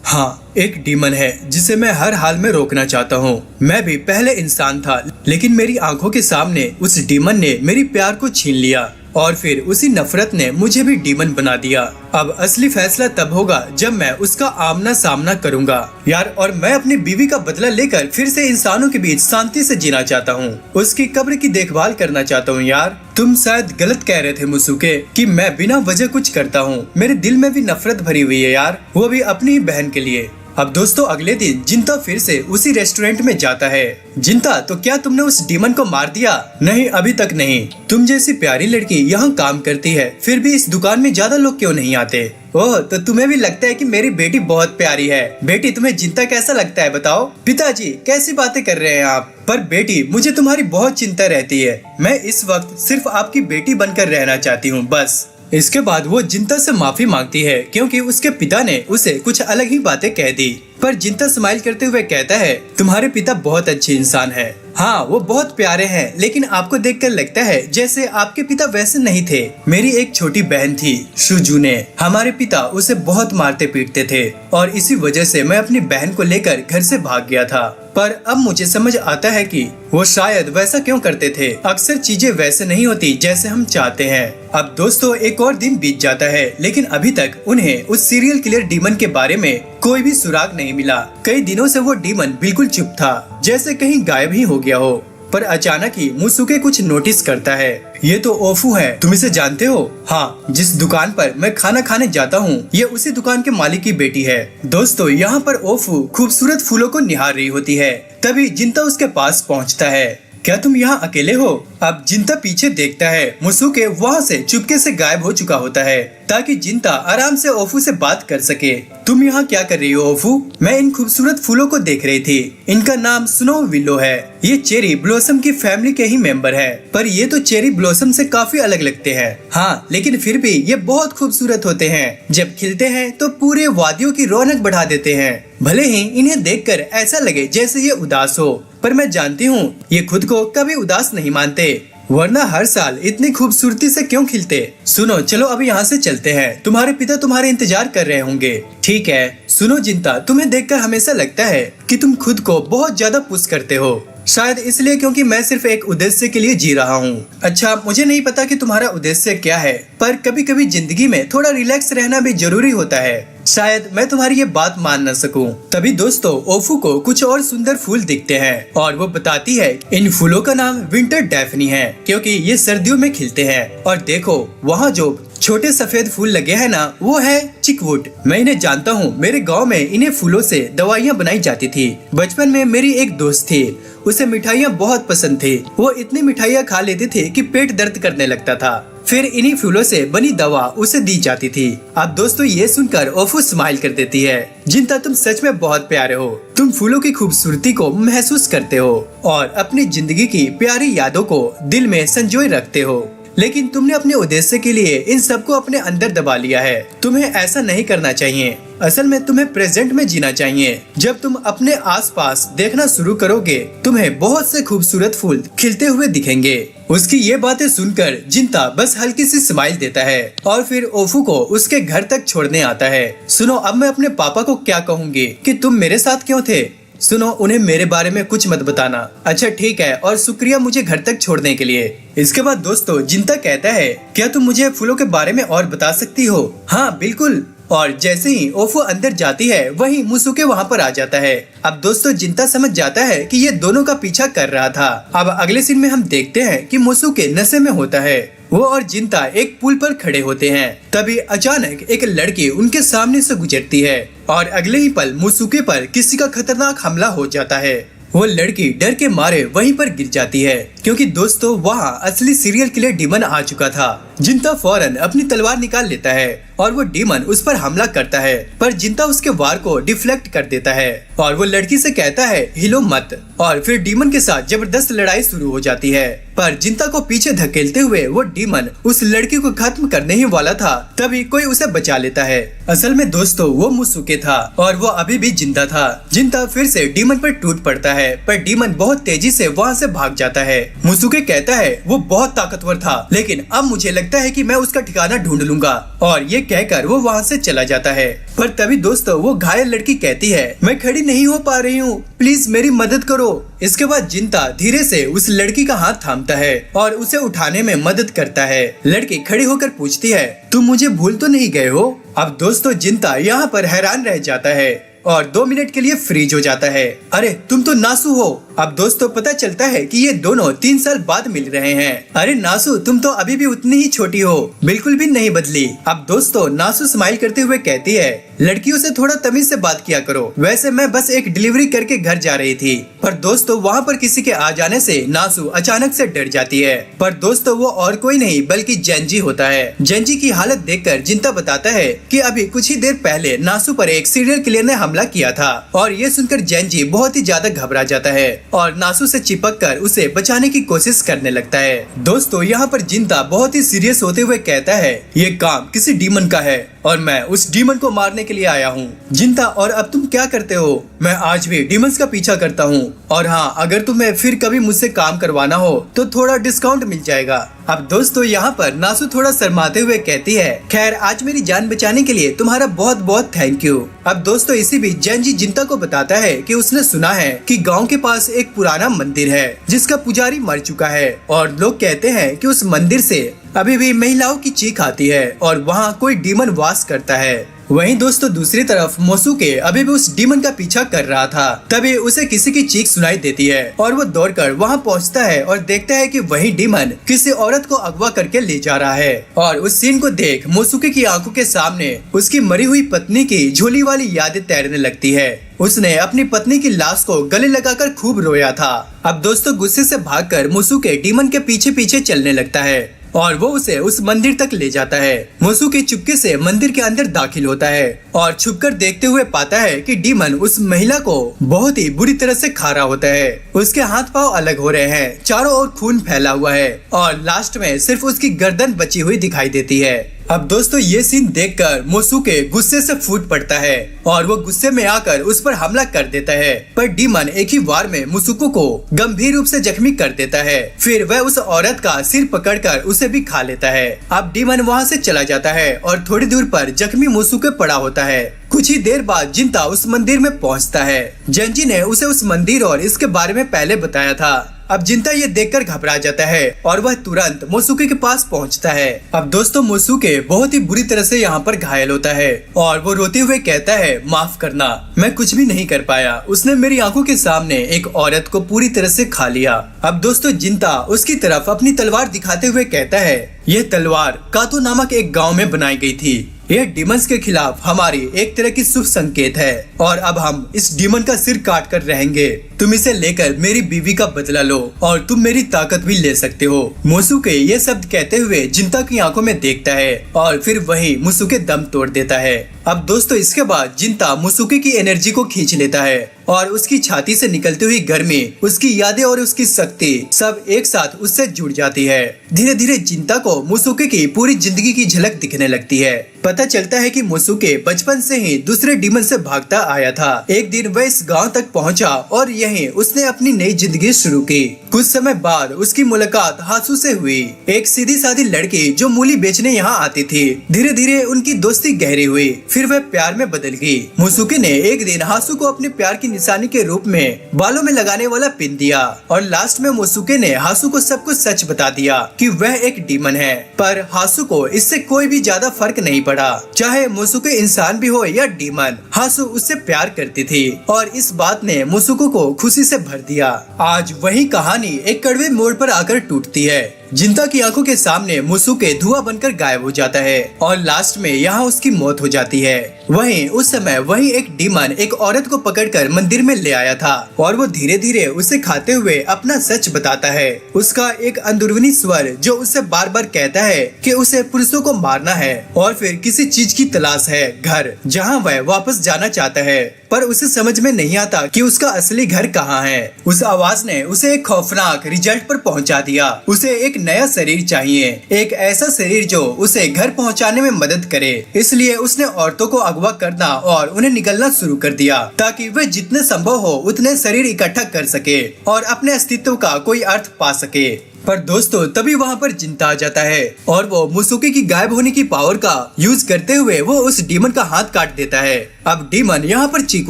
हाँ, एक डीमन है जिसे मैं हर हाल में रोकना चाहता हूँ। मैं भी पहले इंसान था, लेकिन मेरी आंखों के सामने उस डीमन ने मेरी प्यार को छीन लिया और फिर उसी नफरत ने मुझे भी डीमन बना दिया। अब असली फैसला तब होगा जब मैं उसका आमना सामना करूंगा यार, और मैं अपनी बीवी का बदला लेकर फिर से इंसानों के बीच शांति से जीना चाहता हूँ। उसकी कब्र की देखभाल करना चाहता हूँ। यार, तुम शायद गलत कह रहे थे मुत्सुके कि मैं बिना वजह कुछ करता हूँ। मेरे दिल में भी नफरत भरी हुई है यार, वो भी अपनी ही बहन के लिए। अब दोस्तों अगले दिन जिंता फिर से उसी रेस्टोरेंट में जाता है। जिंता, तो क्या तुमने उस डीमन को मार दिया? नहीं, अभी तक नहीं। तुम जैसी प्यारी लड़की यहाँ काम करती है, फिर भी इस दुकान में ज्यादा लोग क्यों नहीं आते? ओह, तो तुम्हें भी लगता है कि मेरी बेटी बहुत प्यारी है। बेटी, तुम्हें जिंता कैसा लगता है बताओ? पिताजी, कैसी बातें कर रहे हैं आप? पर बेटी, मुझे तुम्हारी बहुत चिंता रहती है। मैं इस वक्त सिर्फ आपकी बेटी बनकर रहना चाहती हूँ, बस। इसके बाद वो जिंता से माफी मांगती है क्योंकि उसके पिता ने उसे कुछ अलग ही बातें कह दी। पर जिंता स्माइल करते हुए कहता है, तुम्हारे पिता बहुत अच्छे इंसान हैं। हाँ, वो बहुत प्यारे हैं, लेकिन आपको देखकर लगता है जैसे आपके पिता वैसे नहीं थे। मेरी एक छोटी बहन थी सुजुने, हमारे पिता उसे बहुत मारते पीटते थे और इसी वजह से मैं अपनी बहन को लेकर घर से भाग गया था। पर अब मुझे समझ आता है कि वो शायद वैसा क्यों करते थे। अक्सर चीजें वैसे नहीं होती जैसे हम चाहते हैं। अब दोस्तों एक और दिन बीत जाता है, लेकिन अभी तक उन्हें उस सीरियल किलर डीमन के बारे में कोई भी सुराग नहीं मिला। कई दिनों से वो डीमन बिल्कुल चुप था, जैसे कहीं गायब ही हो गया हो। पर अचानक ही मुत्सुके कुछ नोटिस करता है। ये तो ओफू है, तुम इसे जानते हो? हाँ, जिस दुकान पर मैं खाना खाने जाता हूँ, ये उसी दुकान के मालिक की बेटी है। दोस्तों यहाँ पर ओफू खूबसूरत फूलों को निहार रही होती है, तभी जिंता उसके पास पहुँचता है। क्या तुम यहाँ अकेले हो? अब जिंता पीछे देखता है। मुत्सुके वहाँ से चुपके से गायब हो चुका होता है ताकि जिंता आराम से ओफू से बात कर सके। तुम यहाँ क्या कर रही हो ओफू? मैं इन खूबसूरत फूलों को देख रही थी। इनका नाम स्नो विलो है। ये चेरी ब्लॉसम की फैमिली के ही मेंबर है, पर ये तो चेरी ब्लॉसम से काफी अलग लगते हैं। हाँ, लेकिन फिर भी ये बहुत खूबसूरत होते हैं। जब खिलते हैं तो पूरे वादियों की रौनक बढ़ा देते हैं। भले ही इन्हें देखकर ऐसा लगे जैसे ये उदास हो, पर मैं जानती हूँ ये खुद को कभी उदास नहीं मानते, वरना हर साल इतनी खूबसूरती से क्यों खिलते। सुनो, चलो अभी यहाँ से चलते हैं, तुम्हारे पिता तुम्हारे इंतजार कर रहे होंगे। ठीक है। सुनो जिंता, तुम्हें देखकर हमेशा लगता है कि तुम खुद को बहुत ज्यादा पुश करते हो, शायद इसलिए क्योंकि मैं सिर्फ एक उद्देश्य के लिए जी रहा हूँ। अच्छा, मुझे नहीं पता कि तुम्हारा उद्देश्य क्या है, पर कभी कभी जिंदगी में थोड़ा रिलैक्स रहना भी जरूरी होता है। शायद मैं तुम्हारी ये बात मान न सकूं। तभी दोस्तों ओफू को कुछ और सुंदर फूल दिखते हैं और वो बताती है इन फूलों का नाम विंटर डैफनी है क्योंकि ये सर्दियों में खिलते हैं। और देखो वहाँ जो छोटे सफेद फूल लगे हैं ना, वो है चिकवुड। मैं इन्हें जानता हूँ, मेरे गांव में इन्हें फूलों से दवाइयाँ बनाई जाती थी। बचपन में मेरी एक दोस्त थी, उसे मिठाइयाँ बहुत पसंद थी। वो इतनी मिठाइयाँ खा लेती थी कि पेट दर्द करने लगता था। फिर इन्हीं फूलों से बनी दवा उसे दी जाती थी। अब दोस्तों ये सुनकर ओफू स्माइल कर देती है। जिंता, तुम सच में बहुत प्यारे हो। तुम फूलों की खूबसूरती को महसूस करते हो और अपनी जिंदगी की प्यारी यादों को दिल में संजोए रखते हो। लेकिन तुमने अपने उद्देश्य के लिए इन सबको अपने अंदर दबा लिया है। तुम्हें ऐसा नहीं करना चाहिए। असल में तुम्हें प्रेजेंट में जीना चाहिए। जब तुम अपने आसपास देखना शुरू करोगे, तुम्हें बहुत से खूबसूरत फूल खिलते हुए दिखेंगे। उसकी ये बातें सुनकर जिंता बस हल्की सी स्माइल देता है और फिर ओफू को उसके घर तक छोड़ने आता है। सुनो, अब मैं अपने पापा को क्या कहूँगी कि तुम मेरे साथ क्यों थे? सुनो, उन्हें मेरे बारे में कुछ मत बताना। अच्छा ठीक है, और शुक्रिया मुझे घर तक छोड़ने के लिए। इसके बाद दोस्तों जिंता कहता है, क्या तुम मुझे फूलों के बारे में और बता सकती हो? हाँ बिल्कुल। और जैसे ही ओफू अंदर जाती है, वहीं मुसुके वहाँ पर आ जाता है। अब दोस्तों जिंता समझ जाता है कि ये दोनों का पीछा कर रहा था। अब अगले सीन में हम देखते हैं कि मुसुके नशे में होता है। वो और जिंता एक पुल पर खड़े होते हैं। तभी अचानक एक लड़की उनके सामने से गुजरती है और अगले ही पल मुसुके पर किसी का खतरनाक हमला हो जाता है। वो लड़की डर के मारे वहीं पर गिर जाती है, क्योंकि दोस्तों वहाँ असली सीरियल किलर डीमन आ चुका था। जिंता फौरन अपनी तलवार निकाल लेता है और वो डीमन उस पर हमला करता है, पर जिंता उसके वार को डिफ्लेक्ट कर देता है और वो लड़की से कहता है हिलो मत। और फिर डीमन के साथ जबरदस्त लड़ाई शुरू हो जाती है, पर जिंता को पीछे धकेलते हुए वो डीमन उस लड़की को खत्म करने ही वाला था, तभी कोई उसे बचा लेता है। असल में दोस्तों वो मुसुके था और वो अभी भी जिंदा था। जिंता फिर से डीमन पर टूट पड़ता है, पर डीमन बहुत तेजी से वहाँ से भाग जाता है। मुसुके कहता है वो बहुत ताकतवर था, लेकिन अब मुझे लगता है कि मैं उसका ठिकाना ढूंढ लूंगा, और ये कहकर वो वहाँ से चला जाता है। पर तभी दोस्तों वो घायल लड़की कहती है, मैं खड़ी नहीं हो पा रही हूँ, प्लीज मेरी मदद करो। इसके बाद जिंता धीरे से उस लड़की का हाथ थामता है और उसे उठाने में मदद करता है। लड़की खड़ी होकर पूछती है, तुम मुझे भूल तो नहीं गए हो? अब दोस्तों जिंता यहाँ पर हैरान रह जाता है और 2 मिनट के लिए फ्रीज हो जाता है। अरे तुम तो नासू हो। अब दोस्तों पता चलता है कि ये दोनों 3 साल बाद मिल रहे हैं। अरे नासू, तुम तो अभी भी उतनी ही छोटी हो, बिल्कुल भी नहीं बदली। अब दोस्तों नासू स्माइल करते हुए कहती है, लड़कियों से थोड़ा तमीज से बात किया करो। वैसे मैं बस एक डिलीवरी करके घर जा रही थी। पर दोस्तों वहाँ पर किसी के आ जाने से नासू अचानक से डर जाती है। पर दोस्तों वो और कोई नहीं बल्कि जेंजी होता है। जेंजी की हालत देखकर जिंता बताता है कि अभी कुछ ही देर पहले नासू पर एक सीरियल किलर ने हमला किया था, और ये सुनकर जेंजी बहुत ही ज्यादा घबरा जाता है और नासू से चिपक कर उसे बचाने की कोशिश करने लगता है। दोस्तों यहाँ पर जिंता बहुत ही सीरियस होते हुए कहता है, ये काम किसी डीमन का है और मैं उस डीमन को मारने के लिए आया हूँ। जिंता, और अब तुम क्या करते हो? मैं आज भी डीमंस का पीछा करता हूँ, और हाँ अगर तुम्हें फिर कभी मुझसे काम करवाना हो तो थोड़ा डिस्काउंट मिल जाएगा। अब दोस्तों यहाँ पर नासू थोड़ा शर्माते हुए कहती है, खैर आज मेरी जान बचाने के लिए तुम्हारा बहुत बहुत थैंक यू। अब दोस्तों इसी बीच जेंजी जिंता को बताता है कि उसने सुना है कि गांव के पास एक पुराना मंदिर है जिसका पुजारी मर चुका है, और लोग कहते हैं कि उस मंदिर से अभी भी महिलाओं की चीख आती है और वहाँ कोई डीमन वास करता है। वहीं दोस्तों दूसरी तरफ मोसुके अभी भी उस डीमन का पीछा कर रहा था। तभी उसे किसी की चीख सुनाई देती है और वो दौड़कर वहां पहुंचता है और देखता है कि वही डीमन किसी औरत को अगवा करके ले जा रहा है। और उस सीन को देख मोसुके की आंखों के सामने उसकी मरी हुई पत्नी की झोली वाली यादें तैरने लगती है। उसने अपनी पत्नी की लाश को गले लगाकर खूब रोया था। अब दोस्तों गुस्से से भागकर मोसुके डीमन के पीछे पीछे चलने लगता है और वो उसे उस मंदिर तक ले जाता है। मोसुके चुपके से मंदिर के अंदर दाखिल होता है और छुपकर देखते हुए पाता है कि डीमन उस महिला को बहुत ही बुरी तरह से खा रहा होता है। उसके हाथ पांव अलग हो रहे हैं, चारों ओर खून फैला हुआ है और लास्ट में सिर्फ उसकी गर्दन बची हुई दिखाई देती है। अब दोस्तों ये सीन देखकर मोसुके गुस्से से फूट पड़ता है और वो गुस्से में आकर उस पर हमला कर देता है, पर डीमन एक ही वार में मुसुको को गंभीर रूप से जख्मी कर देता है। फिर वह उस औरत का सिर पकड़कर उसे भी खा लेता है। अब डीमन वहाँ से चला जाता है और थोड़ी दूर पर जख्मी मुसुके पड़ा होता है। कुछ ही देर बाद जिंता उस मंदिर में पहुँचता है। जेंजी ने उसे उस मंदिर और इसके बारे में पहले बताया था। अब जिंता ये देखकर घबरा जाता है और वह तुरंत मोसुके के पास पहुंचता है। अब दोस्तों मोसुके बहुत ही बुरी तरह से यहाँ पर घायल होता है और वो रोते हुए कहता है, माफ करना, मैं कुछ भी नहीं कर पाया। उसने मेरी आंखों के सामने एक औरत को पूरी तरह से खा लिया। अब दोस्तों जिंता उसकी तरफ अपनी तलवार दिखाते हुए कहता है, यह तलवार कातो नामक एक गाँव में बनाई गई थी। यह डीमंस के खिलाफ हमारी एक तरह की शुभ संकेत है और अब हम इस डीमन का सिर काट कर रहेंगे। तुम इसे लेकर मेरी बीवी का बदला लो और तुम मेरी ताकत भी ले सकते हो। मोसुके ये शब्द कहते हुए जिंता की आंखों में देखता है और फिर वही मोसुके दम तोड़ देता है। अब दोस्तों इसके बाद जिंता मोसुके की एनर्जी को खींच लेता है और उसकी छाती से निकलती हुई गर्मी, उसकी यादें और उसकी शक्ति सब एक साथ उससे जुड़ जाती है। धीरे धीरे जिंता को मोसुके की पूरी जिंदगी की झलक दिखने लगती है। पता चलता है कि मोसुके बचपन से ही दूसरे डीमन से भागता आया था। एक दिन वह इस गांव तक पहुंचा और यहीं उसने अपनी नई जिंदगी शुरू की। कुछ समय बाद उसकी मुलाकात हासू से हुई, एक सीधी सादी लड़की जो मूली बेचने यहाँ आती थी। धीरे धीरे उनकी दोस्ती गहरी हुई, फिर वह प्यार में बदल गई। मोसुके ने एक दिन हासू को अपने प्यार की निशानी के रूप में बालों में लगाने वाला पिन दिया और लास्ट में मोसुके ने हासू को सब कुछ सच बता दिया कि वह एक डीमन है। पर हासू को इससे कोई भी ज्यादा फर्क नहीं पड़ा, चाहे मोसुके इंसान भी हो या डीमन। हासू उससे प्यार करती थी और इस बात ने मोसुको को खुशी से भर दिया। आज वही कहानी एक कड़वे मोड़ पर आकर टूटती है। जिंता की आंखों के सामने मोसुके धुआं बनकर गायब हो जाता है और लास्ट में यहाँ उसकी मौत हो जाती है। वहीं उस समय वही एक डीमन एक औरत को पकड़कर मंदिर में ले आया था और वो धीरे धीरे उसे खाते हुए अपना सच बताता है। उसका एक अंदरूनी स्वर जो उसे बार बार कहता है कि उसे पुरुषों को मारना है और फिर किसी चीज की तलाश है, घर जहाँ वह वापस जाना चाहता है, पर उसे समझ में नहीं आता कि उसका असली घर कहाँ है। उस आवाज ने उसे एक खौफनाक रिजल्ट पर पहुंचा दिया। उसे एक नया शरीर चाहिए, एक ऐसा शरीर जो उसे घर पहुंचाने में मदद करे। इसलिए उसने औरतों को अगवा करना और उन्हें निगलना शुरू कर दिया ताकि वे जितने संभव हो उतने शरीर इकट्ठा कर सके और अपने अस्तित्व का कोई अर्थ पा सके। पर दोस्तों तभी वहाँ पर जिंता आ जाता है और वो मोसुके की गायब होने की पावर का यूज करते हुए वो उस डीमन का हाथ काट देता है। अब डीमन यहाँ पर चीख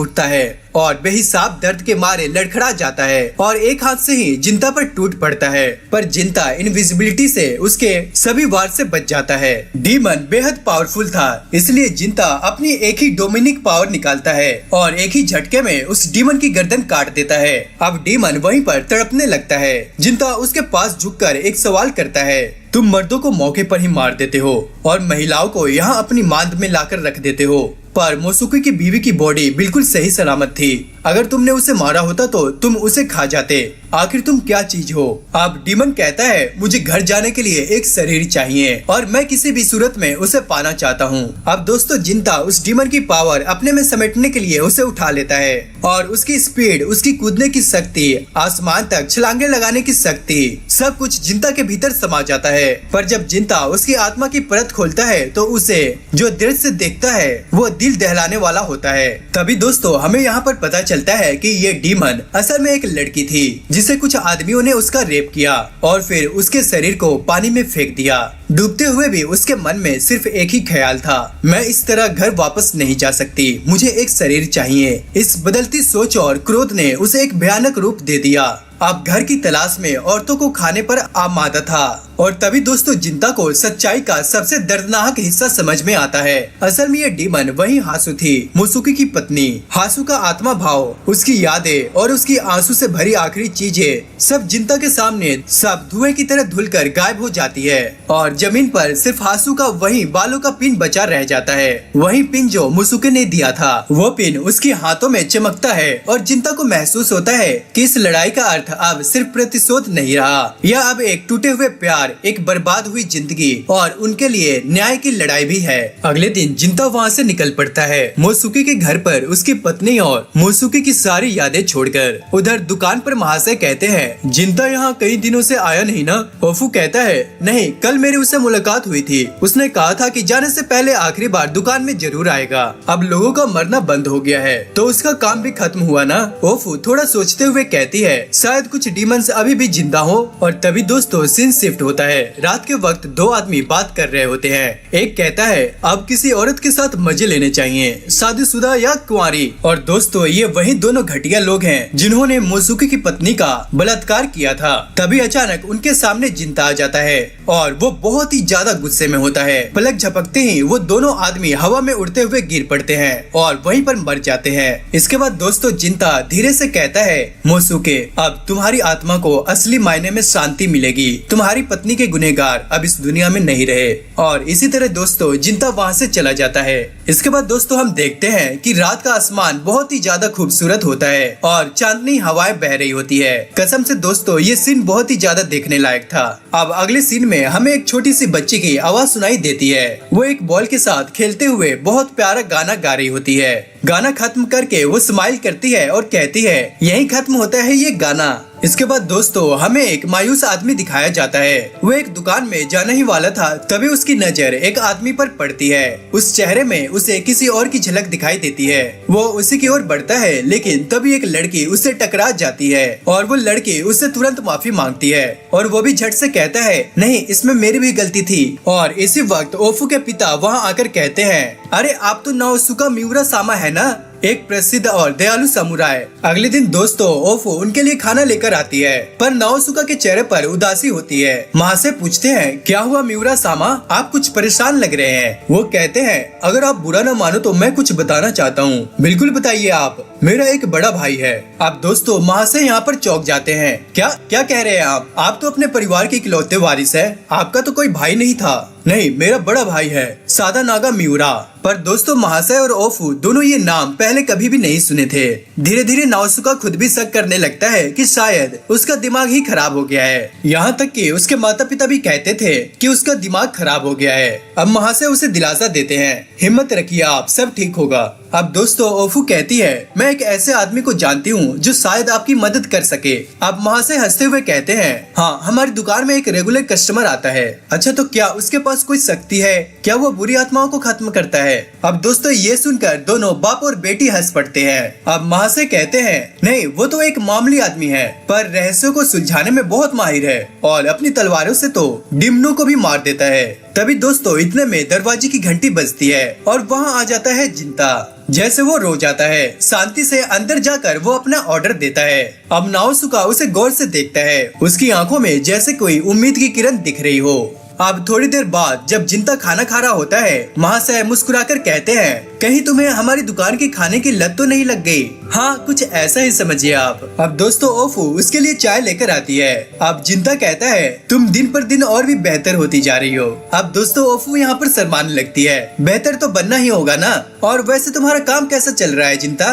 उठता है और बेहिसाब दर्द के मारे लड़खड़ा जाता है और एक हाथ से ही जिंता पर टूट पड़ता है। पर जिंता इनविजिबिलिटी से उसके सभी वार से बच जाता है। डीमन बेहद पावरफुल था, इसलिए जिंता अपनी एक ही डोमिनिक पावर निकालता है और एक ही झटके में उस डीमन की गर्दन काट देता है। अब डीमन वहीं पर तड़पने लगता है। जिंता उसके पास झुककर एक सवाल करता है, तुम मर्दों को मौके पर ही मार देते हो और महिलाओं को यहाँ अपनी मांद में लाकर रख देते हो, पर मोसुके की बीवी की बॉडी बिल्कुल सही सलामत थी। अगर तुमने उसे मारा होता तो तुम उसे खा जाते। आखिर तुम क्या चीज हो? अब डीमन कहता है, मुझे घर जाने के लिए एक शरीर चाहिए और मैं किसी भी सूरत में उसे पाना चाहता हूँ। अब दोस्तों जिंता उस डीमन की पावर अपने में समेटने के लिए उसे उठा लेता है और उसकी स्पीड, उसकी कूदने की शक्ति, आसमान तक छलांगे लगाने की शक्ति, सब कुछ जिंता के भीतर समा जाता है। पर जब जिंता उसकी आत्मा की परत खोलता है तो उसे जो दृश्य देखता है वो दिल दहलाने वाला होता है। तभी दोस्तों हमें यहाँ पर पता चलता है कि ये डीमन असल में एक लड़की थी जिसे कुछ आदमियों ने उसका रेप किया और फिर उसके शरीर को पानी में फेंक दिया। डूबते हुए भी उसके मन में सिर्फ एक ही ख्याल था, मैं इस तरह घर वापस नहीं जा सकती, मुझे एक शरीर चाहिए। इस बदलती सोच और क्रोध ने उसे एक भयानक रूप दे दिया। अब घर की तलाश में औरतों को खाने पर आमादा था और तभी दोस्तों जिंता को सच्चाई का सबसे दर्दनाक हिस्सा समझ में आता है। असल में ये डीमन वही हासू थी, मोसुके की पत्नी। हासू का आत्मा भाव, उसकी यादें और उसकी आंसू से भरी आखिरी चीजें सब जिंता के सामने सब धुएं की तरह धुलकर गायब हो जाती है और जमीन पर सिर्फ हासू का वही बालों का पिन बचा रह जाता है। वही पिन जो मोसुके ने दिया था, वो पिन उसके हाथों में चमकता है और जिंता को महसूस होता है कि इस लड़ाई का अर्थ अब सिर्फ प्रतिशोध नहीं रहा, यह अब एक टूटे हुए प्यार, एक बर्बाद हुई जिंदगी और उनके लिए न्याय की लड़ाई भी है। अगले दिन जिंता वहाँ से निकल पड़ता है मोसुके के घर पर उसकी पत्नी और मोसुके की सारी यादें छोड़कर। उधर दुकान पर महाशय कहते हैं, जिंता यहाँ कई दिनों से आया नहीं ना? ओफू कहता है, नहीं, कल मेरी उससे मुलाकात हुई थी, उसने कहा था कि जाने से पहले आखिरी बार दुकान में जरूर आएगा। अब लोगों का मरना बंद हो गया है तो उसका काम भी खत्म हुआ ना? ओफू थोड़ा सोचते हुए कहती है, शायद कुछ डीमंस अभी भी जिंदा हो। और तभी दोस्तों सीन शिफ्ट होता है। रात के वक्त दो आदमी बात कर रहे होते हैं। एक कहता है, अब किसी औरत के साथ मजे लेने चाहिए, शादीशुदा या कुंवारी। और दोस्तों ये वही दोनों घटिया लोग हैं जिन्होंने मोसुके की पत्नी का बलात्कार किया था। तभी अचानक उनके सामने जिंता आ जाता है और वो बहुत ही ज्यादा गुस्से में होता है। पलक झपकते ही वो दोनों आदमी हवा में उड़ते हुए गिर पड़ते हैं और वहीं पर मर जाते हैं। इसके बाद दोस्तों जिंता धीरे से कहता है, मोसुके अब तुम्हारी आत्मा को असली मायने में शांति मिलेगी। तुम्हारी पत्नी पत्नी के गुनहगार अब इस दुनिया में नहीं रहे। और इसी तरह दोस्तों जिंता वहाँ से चला जाता है। इसके बाद दोस्तों हम देखते हैं कि रात का आसमान बहुत ही ज्यादा खूबसूरत होता है और चांदनी हवाएं बह रही होती है। कसम से दोस्तों ये सीन बहुत ही ज्यादा देखने लायक था। अब अगले सीन में हमें एक छोटी सी बच्ची की आवाज सुनाई देती है। वो एक बॉल के साथ खेलते हुए बहुत प्यारा गाना गा रही होती है। गाना खत्म करके वो स्माइल करती है और कहती है यही खत्म होता है ये गाना। इसके बाद दोस्तों हमें एक मायूस आदमी दिखाया जाता है। वो एक दुकान में जाने ही वाला था, तभी उसकी नजर एक आदमी पर पड़ती है। उस चेहरे में उसे किसी और की झलक दिखाई देती है। वो उसी की ओर बढ़ता है, लेकिन तभी एक लड़की उससे टकरा जाती है और वो लड़की उससे तुरंत माफी मांगती है और वो भी झट से कहता है नहीं, इसमें मेरी भी गलती थी। और इसी वक्त ओफू के पिता वहाँ आकर कहते हैं अरे आप तो नाओसुका मिउरा सामा है ना, एक प्रसिद्ध और दयालु समुराय। अगले दिन दोस्तों ओफू उनके लिए खाना लेकर आती है, पर नाओसुका के चेहरे पर उदासी होती है। माँ से पूछते हैं क्या हुआ मिउरा सामा, आप कुछ परेशान लग रहे हैं। वो कहते हैं अगर आप बुरा न मानो तो मैं कुछ बताना चाहता हूँ। बिल्कुल बताइए आप, मेरा एक बड़ा भाई है। अब दोस्तों माँ से यहाँ पर चौंक जाते हैं। क्या क्या कह रहे हैं आप तो अपने परिवार के इकलौते वारिस है, आपका तो कोई भाई नहीं था। नहीं, मेरा बड़ा भाई है सादा नागा मिउरा। पर दोस्तों महाशय और ओफू दोनों ये नाम पहले कभी भी नहीं सुने थे। धीरे धीरे नाओसुका खुद भी शक करने लगता है कि शायद उसका दिमाग ही खराब हो गया है। यहाँ तक कि उसके माता पिता भी कहते थे कि उसका दिमाग खराब हो गया है। अब महाशय उसे दिलासा देते हैं हिम्मत रखिए आप, सब ठीक होगा। अब दोस्तों ओफू कहती है मैं एक ऐसे आदमी को जानती हूँ जो शायद आपकी मदद कर सके। अब महाशय हंसते हुए कहते हैं हाँ, हमारी दुकान में एक रेगुलर कस्टमर आता है। अच्छा तो क्या उसके पास कोई शक्ति है, क्या वो बुरी आत्माओं को खत्म करता है। अब दोस्तों ये सुनकर दोनों बाप और बेटी हंस पड़ते हैं। अब महाशय कहते हैं नहीं, वो तो एक मामूली आदमी है, पर रहस्यों को सुलझाने में बहुत माहिर है और अपनी तलवारों से तो डिमनों को भी मार देता है। तभी दोस्तों इतने में दरवाजे की घंटी बजती है और वहाँ आ जाता है जिंता। जैसे वो रो जाता है, शांति से अंदर जाकर वो अपना ऑर्डर देता है। अब नाओसुका उसे गौर से देखता है, उसकी आंखों में जैसे कोई उम्मीद की किरण दिख रही हो। अब थोड़ी देर बाद जब जिंता खाना खा रहा होता है, महाशय मुस्कुराकर कहते हैं कहीं तुम्हें हमारी दुकान के खाने की लत तो नहीं लग गई। हाँ, कुछ ऐसा ही समझिए आप। अब दोस्तों ओफू उसके लिए चाय लेकर आती है। अब जिंता कहता है तुम दिन पर दिन और भी बेहतर होती जा रही हो। अब दोस्तों ओफू यहाँ पर शर्माने लगती है, बेहतर तो बनना ही होगा ना। और वैसे तुम्हारा काम कैसा चल रहा है जिंता।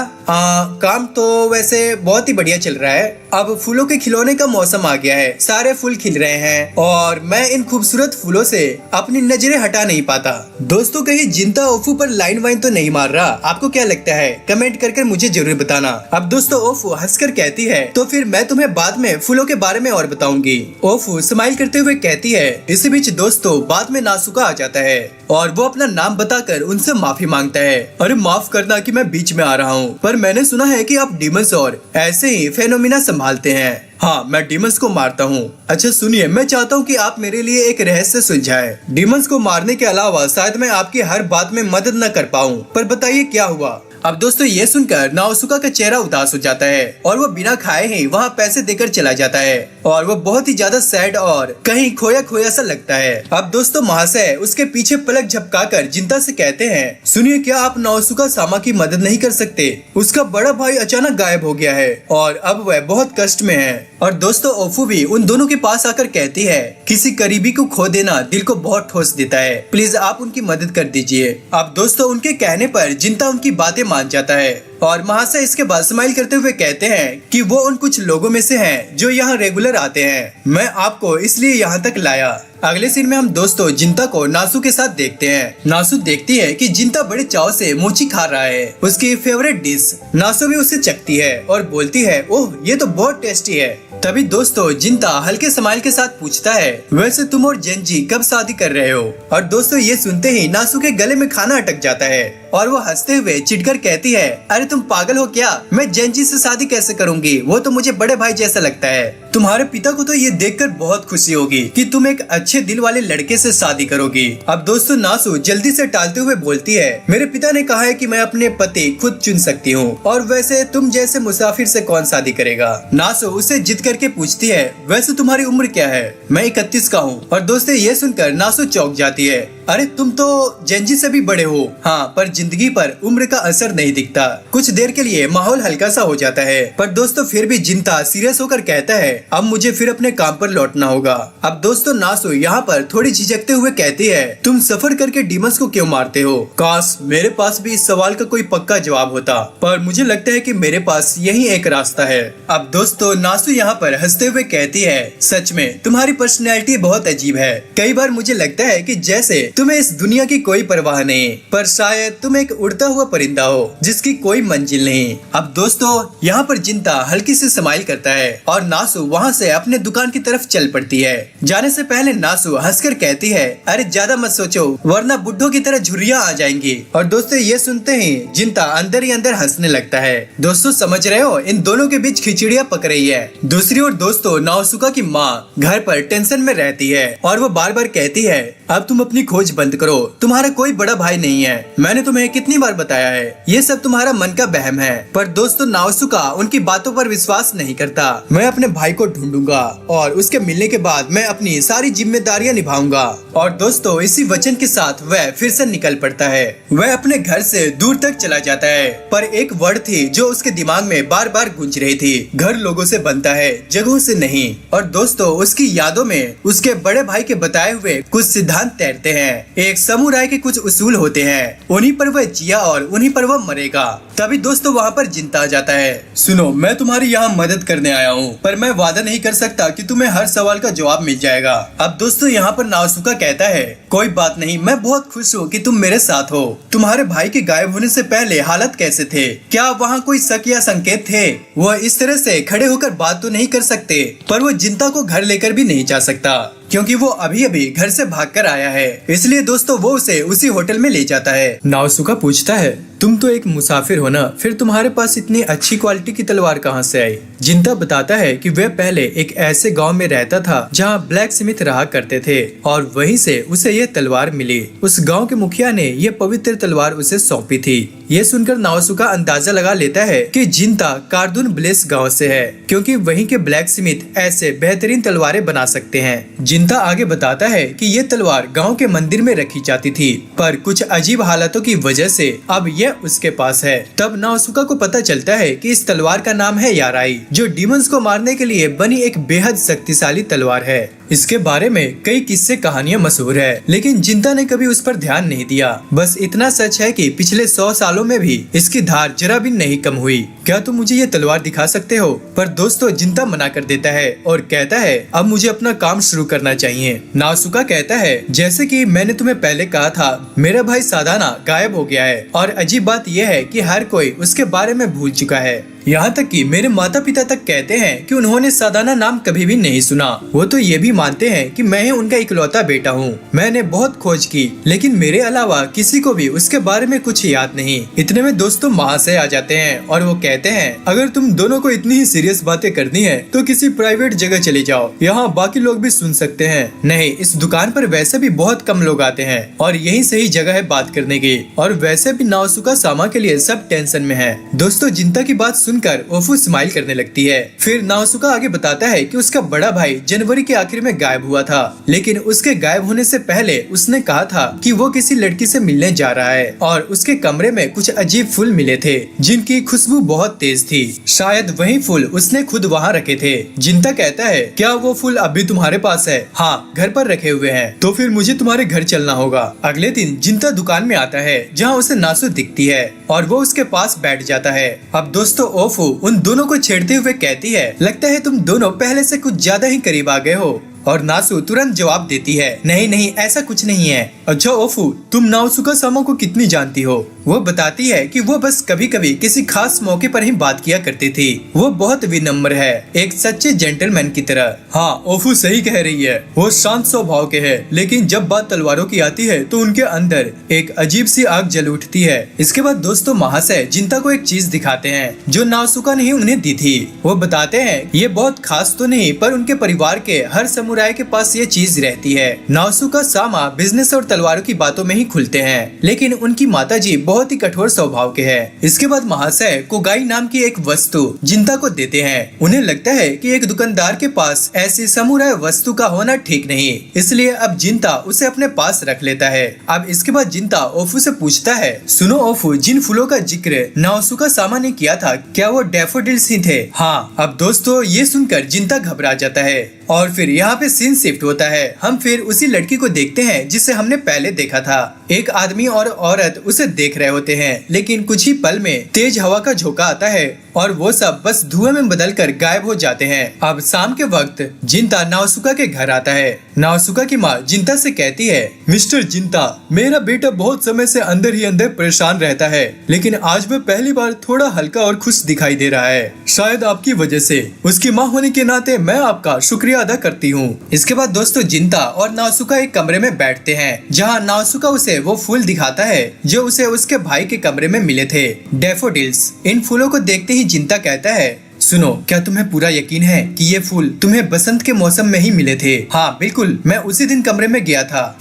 काम तो वैसे बहुत ही बढ़िया चल रहा है। अब फूलों के खिलौने का मौसम आ गया है, सारे फूल खिल रहे हैं और मैं इन खूबसूरत फूलों से अपनी नजरें हटा नहीं पाता। दोस्तों कहीं जिंता ओफू पर लाइन वाइन तो नहीं मार रहा, आपको क्या लगता है कमेंट करके मुझे जरूर बताना। अब दोस्तों ओफू हंसकर कहती है तो फिर मैं तुम्हें बाद में फूलों के बारे में और बताऊंगी। ओफू स्माइल करते हुए कहती है। इसी बीच दोस्तों बाद में नासुका आ जाता है और वो अपना नाम बताकर उनसे माफी मांगता है। अरे माफ करना कि मैं बीच में आ रहा हूँ, पर मैंने सुना है कि आप डीमंस और ऐसे ही फेनोमिना संभालते हैं। हाँ, मैं डीमंस को मारता हूँ। अच्छा सुनिए, मैं चाहता हूँ कि आप मेरे लिए एक रहस्य सुलझाएं। डीमंस को मारने के अलावा शायद मैं आपकी हर बात में मदद न कर पाऊँ, पर बताइए क्या हुआ। अब दोस्तों ये सुनकर नाओसुका का चेहरा उदास हो जाता है और वो बिना खाए ही वहाँ पैसे देकर चला जाता है और वो बहुत ही ज्यादा सैड और कहीं खोया खोया सा लगता है। अब दोस्तों महाशय उसके पीछे पलक झपकाकर जिंता से कहते हैं सुनिए, क्या आप नाओसुका सामा की मदद नहीं कर सकते। उसका बड़ा भाई अचानक गायब हो गया है और अब वह बहुत कष्ट में है। और दोस्तों ओफू भी उन दोनों के पास आकर कहती है किसी करीबी को खो देना दिल को बहुत ठोस देता है, प्लीज आप उनकी मदद कर दीजिए। अब दोस्तों उनके कहने पर जिंता उनकी बातें मान जाता है और महाशय इसके बाद स्माइल करते हुए कहते हैं कि वो उन कुछ लोगों में से हैं जो यहाँ रेगुलर आते हैं। मैं आपको इसलिए यहाँ तक लाया। अगले सीन में हम दोस्तों जिंता को नासु के साथ देखते हैं। नासु देखती है कि जिंता बड़े चाव से मोची खा रहा है, उसकी फेवरेट डिश। नासु भी उसे चखती है और बोलती है ओह ये तो बहुत टेस्टी है। तभी दोस्तों जिंता हल्के स्माइल के साथ पूछता है वैसे तुम और जेंजी कब शादी कर रहे हो। और दोस्तों ये सुनते ही नासु के गले में खाना अटक जाता है और वो हंसते हुए चिढ़कर कहती है अरे तुम पागल हो क्या, मैं जेंजी से शादी कैसे करूंगी, वो तो मुझे बड़े भाई जैसा लगता है। तुम्हारे पिता को तो ये देखकर बहुत खुशी होगी कि तुम एक अच्छे दिल वाले लड़के से शादी करोगी। अब दोस्तों नासु जल्दी से टालते हुए बोलती है मेरे पिता ने कहा है कि मैं अपने पति खुद चुन सकती हूँ और वैसे तुम जैसे मुसाफिर से कौन शादी करेगा। नासु उसे जिद करके पूछती है, वैसे तुम्हारी उम्र क्या है? मैं 31 का हूँ। और दोस्तों ये सुनकर नासु चौंक जाती है, अरे तुम तो जेंजी से भी बड़े हो। हाँ, पर जिंदगी पर उम्र का असर नहीं दिखता। कुछ देर के लिए माहौल हल्का सा हो जाता है, पर दोस्तों फिर भी जिंता सीरियस होकर कहता है, अब मुझे फिर अपने काम पर लौटना होगा। अब दोस्तों नासु यहाँ पर थोड़ी झिझकते हुए कहती है, तुम सफर करके डीमंस को क्यों मारते हो? काश मेरे पास भी इस सवाल का कोई पक्का जवाब होता, पर मुझे लगता है कि मेरे पास यही एक रास्ता है। अब दोस्तों नासु यहाँ पर हंसते हुए कहती है, सच में तुम्हारी पर्सनैलिटी बहुत अजीब है। कई बार मुझे लगता है कि जैसे तुम्हें इस दुनिया की कोई परवाह नहीं, पर शायद तुम एक उड़ता हुआ परिंदा हो जिसकी कोई मंजिल नहीं। अब दोस्तों यहाँ पर जिंता हल्की से स्माइल करता है और नासु वहाँ से अपने दुकान की तरफ चल पड़ती है। जाने से पहले नासु हंसकर कहती है, अरे ज्यादा मत सोचो वरना बुड्ढों की तरह झुर्रियाँ आ जाएंगी। और दोस्तों ये सुनते ही जिंता अंदर ही अंदर हंसने लगता है। दोस्तों समझ रहे हो, इन दोनों के बीच खिचड़ियाँ पक रही है। दूसरी ओर दोस्तों नाओसुका की माँ घर पर टेंशन में रहती है और वो बार बार कहती है, अब तुम अपनी खोज बंद करो, तुम्हारा कोई बड़ा भाई नहीं है। मैंने तुम्हें कितनी बार बताया है, ये सब तुम्हारा मन का बहम है। पर दोस्तों नाओसुका उनकी बातों पर विश्वास नहीं करता। मैं अपने भाई को ढूंढूंगा और उसके मिलने के बाद मैं अपनी सारी जिम्मेदारियां निभाऊंगा। और दोस्तों इसी वचन के साथ वह फिर से निकल पड़ता है। वह अपने घर से दूर तक चला जाता है, पर एक वर्ड थी जो उसके दिमाग में बार बार गूंज रही थी, घर लोगों से बनता है, जगहों से नहीं। और दोस्तों उसकी यादों में उसके बड़े भाई के बताए हुए कुछ सिद्धांत तैरते हैं। एक समुराय के कुछ उसूल होते हैं, उन्हीं पर वह जिया और उन्हीं पर वह मरेगा। तभी दोस्तों वहाँ पर जिंता आ जाता है। सुनो, मैं तुम्हारी यहाँ मदद करने आया हूँ, पर मैं वादा नहीं कर सकता कि तुम्हें हर सवाल का जवाब मिल जाएगा। अब दोस्तों यहाँ पर नाओसुका कहता है, कोई बात नहीं, मैं बहुत खुश हूँ कि तुम मेरे साथ हो। तुम्हारे भाई के गायब होने से पहले हालात कैसे थे? क्या वहाँ कोई शक या संकेत थे? वह इस तरह से खड़े होकर बात तो नहीं कर सकते, पर वो जिंता को घर लेकर भी नहीं जा सकता क्योंकि वो अभी अभी घर से भागकर आया है। इसलिए दोस्तों वो उसे उसी होटल में ले जाता है। नाओसुका पूछता है, तुम तो एक मुसाफिर हो ना, फिर तुम्हारे पास इतनी अच्छी क्वालिटी की तलवार कहाँ से आई? जिंता बताता है कि वह पहले एक ऐसे गांव में रहता था जहां ब्लैक स्मिथ रहा करते थे और वहीं से उसे यह तलवार मिली। उस गांव के मुखिया ने यह पवित्र तलवार उसे सौंपी थी। ये सुनकर नाओसुका अंदाजा लगा लेता है कि जिंता कार्दून ब्लेस गांव से है, क्योंकि वहीं के ब्लैक स्मिथ ऐसे बेहतरीन तलवारें बना सकते हैं। जिंता आगे बताता है कि ये तलवार गांव के मंदिर में रखी जाती थी, पर कुछ अजीब हालातों की वजह से अब यह उसके पास है। तब नाओसुका को पता चलता है कि इस तलवार का नाम है याराई, जो डीमंस को मारने के लिए बनी एक बेहद शक्तिशाली तलवार है। इसके बारे में कई किस्से कहानियां मशहूर है, लेकिन जिंता ने कभी उस पर ध्यान नहीं दिया। बस इतना सच है कि पिछले 100 सालों में भी इसकी धार जरा भी नहीं कम हुई। क्या तुम मुझे ये तलवार दिखा सकते हो? पर दोस्तों जिंता मना कर देता है और कहता है, अब मुझे अपना काम शुरू करना चाहिए। नाओसुका कहता है, जैसे कि मैंने तुम्हें पहले कहा था, मेरा भाई सादाना गायब हो गया है और अजीब बात यह है कि हर कोई उसके बारे में भूल चुका है। यहाँ तक कि मेरे माता पिता तक कहते हैं कि उन्होंने सादाना नाम कभी भी नहीं सुना। वो तो ये भी मानते हैं कि मैं ही उनका इकलौता बेटा हूँ। मैंने बहुत खोज की, लेकिन मेरे अलावा किसी को भी उसके बारे में कुछ याद नहीं। इतने में दोस्तों महाशय आ जाते हैं और वो कहते हैं, अगर तुम दोनों को इतनी ही सीरियस बातें करनी है तो किसी प्राइवेट जगह चले जाओ, यहाँ बाकी लोग भी सुन सकते हैं। नहीं, इस दुकान पर वैसे भी बहुत कम लोग आते हैं और यही सही जगह है बात करने की। और वैसे भी नाओसुका सामा के लिए सब टेंशन में है। दोस्तों जिंता की बात सुनकर ओफू स्माइल करने लगती है। फिर नाओसुका आगे बताता है कि उसका बड़ा भाई जनवरी के आखिर में गायब हुआ था, लेकिन उसके गायब होने से पहले उसने कहा था कि वो किसी लड़की से मिलने जा रहा है और उसके कमरे में कुछ अजीब फूल मिले थे जिनकी खुशबू बहुत तेज थी। शायद वही फूल उसने खुद वहाँ रखे थे। जिंता कहता है, क्या वो फूल अभी तुम्हारे पास है? हाँ, घर पर रखे हुए हैं। तो फिर मुझे तुम्हारे घर चलना होगा। अगले दिन जिंता दुकान में आता है जहाँ उसे नासु दिखती है और वो उसके पास बैठ जाता है। अब दोस्तों ओफू उन दोनों को छेड़ते हुए कहती है, लगता है तुम दोनों पहले से कुछ ज्यादा ही करीब आ गए हो। और नासु तुरंत जवाब देती है, नहीं नहीं, ऐसा कुछ नहीं है। अच्छा ओफू, तुम नाओसुका सामा को कितनी जानती हो? वो बताती है कि वो बस कभी कभी किसी खास मौके पर ही बात किया करती थी। वो बहुत विनम्र है, एक सच्चे जेंटलमैन की तरह। हाँ, ओफू सही कह रही है। वो शांत स्वभाव के है, लेकिन जब बात तलवारों की आती है तो उनके अंदर एक अजीब सी आग जल उठती है। इसके बाद दोस्तों महाशय जिंता को एक चीज दिखाते हैं जो नाओसुका ने उन्हें दी थी। वो बताते हैं ये बहुत खास तो नहीं, पर उनके परिवार के हर समुराय के पास ये चीज रहती है। नाओसुका सामा बिजनेस और तलवारों की बातों में ही खुलते हैं, लेकिन उनकी माताजी बहुत ही कठोर स्वभाव के हैं। इसके बाद महाशय कोगाई नाम की एक वस्तु जिंता को देते हैं। उन्हें लगता है कि एक दुकानदार के पास ऐसी समुराय वस्तु का होना ठीक नहीं, इसलिए अब जिंता उसे अपने पास रख लेता है। अब इसके बाद जिंता ओफू से पूछता है, सुनो ओफू, जिन फूलों का जिक्र नाओसुका सामा ने किया था, क्या वो डैफोडिल्स ही थे? हाँ। अब दोस्तों ये सुनकर जिंता घबरा जाता है और फिर यहाँ पे सीन शिफ्ट होता है। हम फिर उसी लड़की को देखते हैं जिसे हमने पहले देखा था। एक आदमी और औरत उसे देख रहे होते हैं, लेकिन कुछ ही पल में तेज हवा का झोंका आता है और वो सब बस धुएं में बदलकर गायब हो जाते हैं। अब शाम के वक्त जिंता नाओसुका के घर आता है। नाओसुका की माँ जिंता से कहती है, मिस्टर जिंता, मेरा बेटा बहुत समय से अंदर ही अंदर परेशान रहता है, लेकिन आज वह पहली बार थोड़ा हल्का और खुश दिखाई दे रहा है। शायद आपकी वजह से। उसकी माँ होने के नाते मैं आपका शुक्रिया अदा करती हूँ। इसके बाद दोस्तों जिंता और नाओसुका एक कमरे में बैठते हैं, जहाँ नाओसुका उसे वो फूल दिखाता है जो उसे उसके भाई के कमरे में मिले थे, डैफोडिल्स। इन फूलों को देखते ही जिंता कहता है, सुनो, क्या तुम्हें पूरा यकीन है कि ये फूल तुम्हें बसंत के मौसम में ही मिले थे? हाँ बिल्कुल, मैं उसी दिन कमरे में गया था।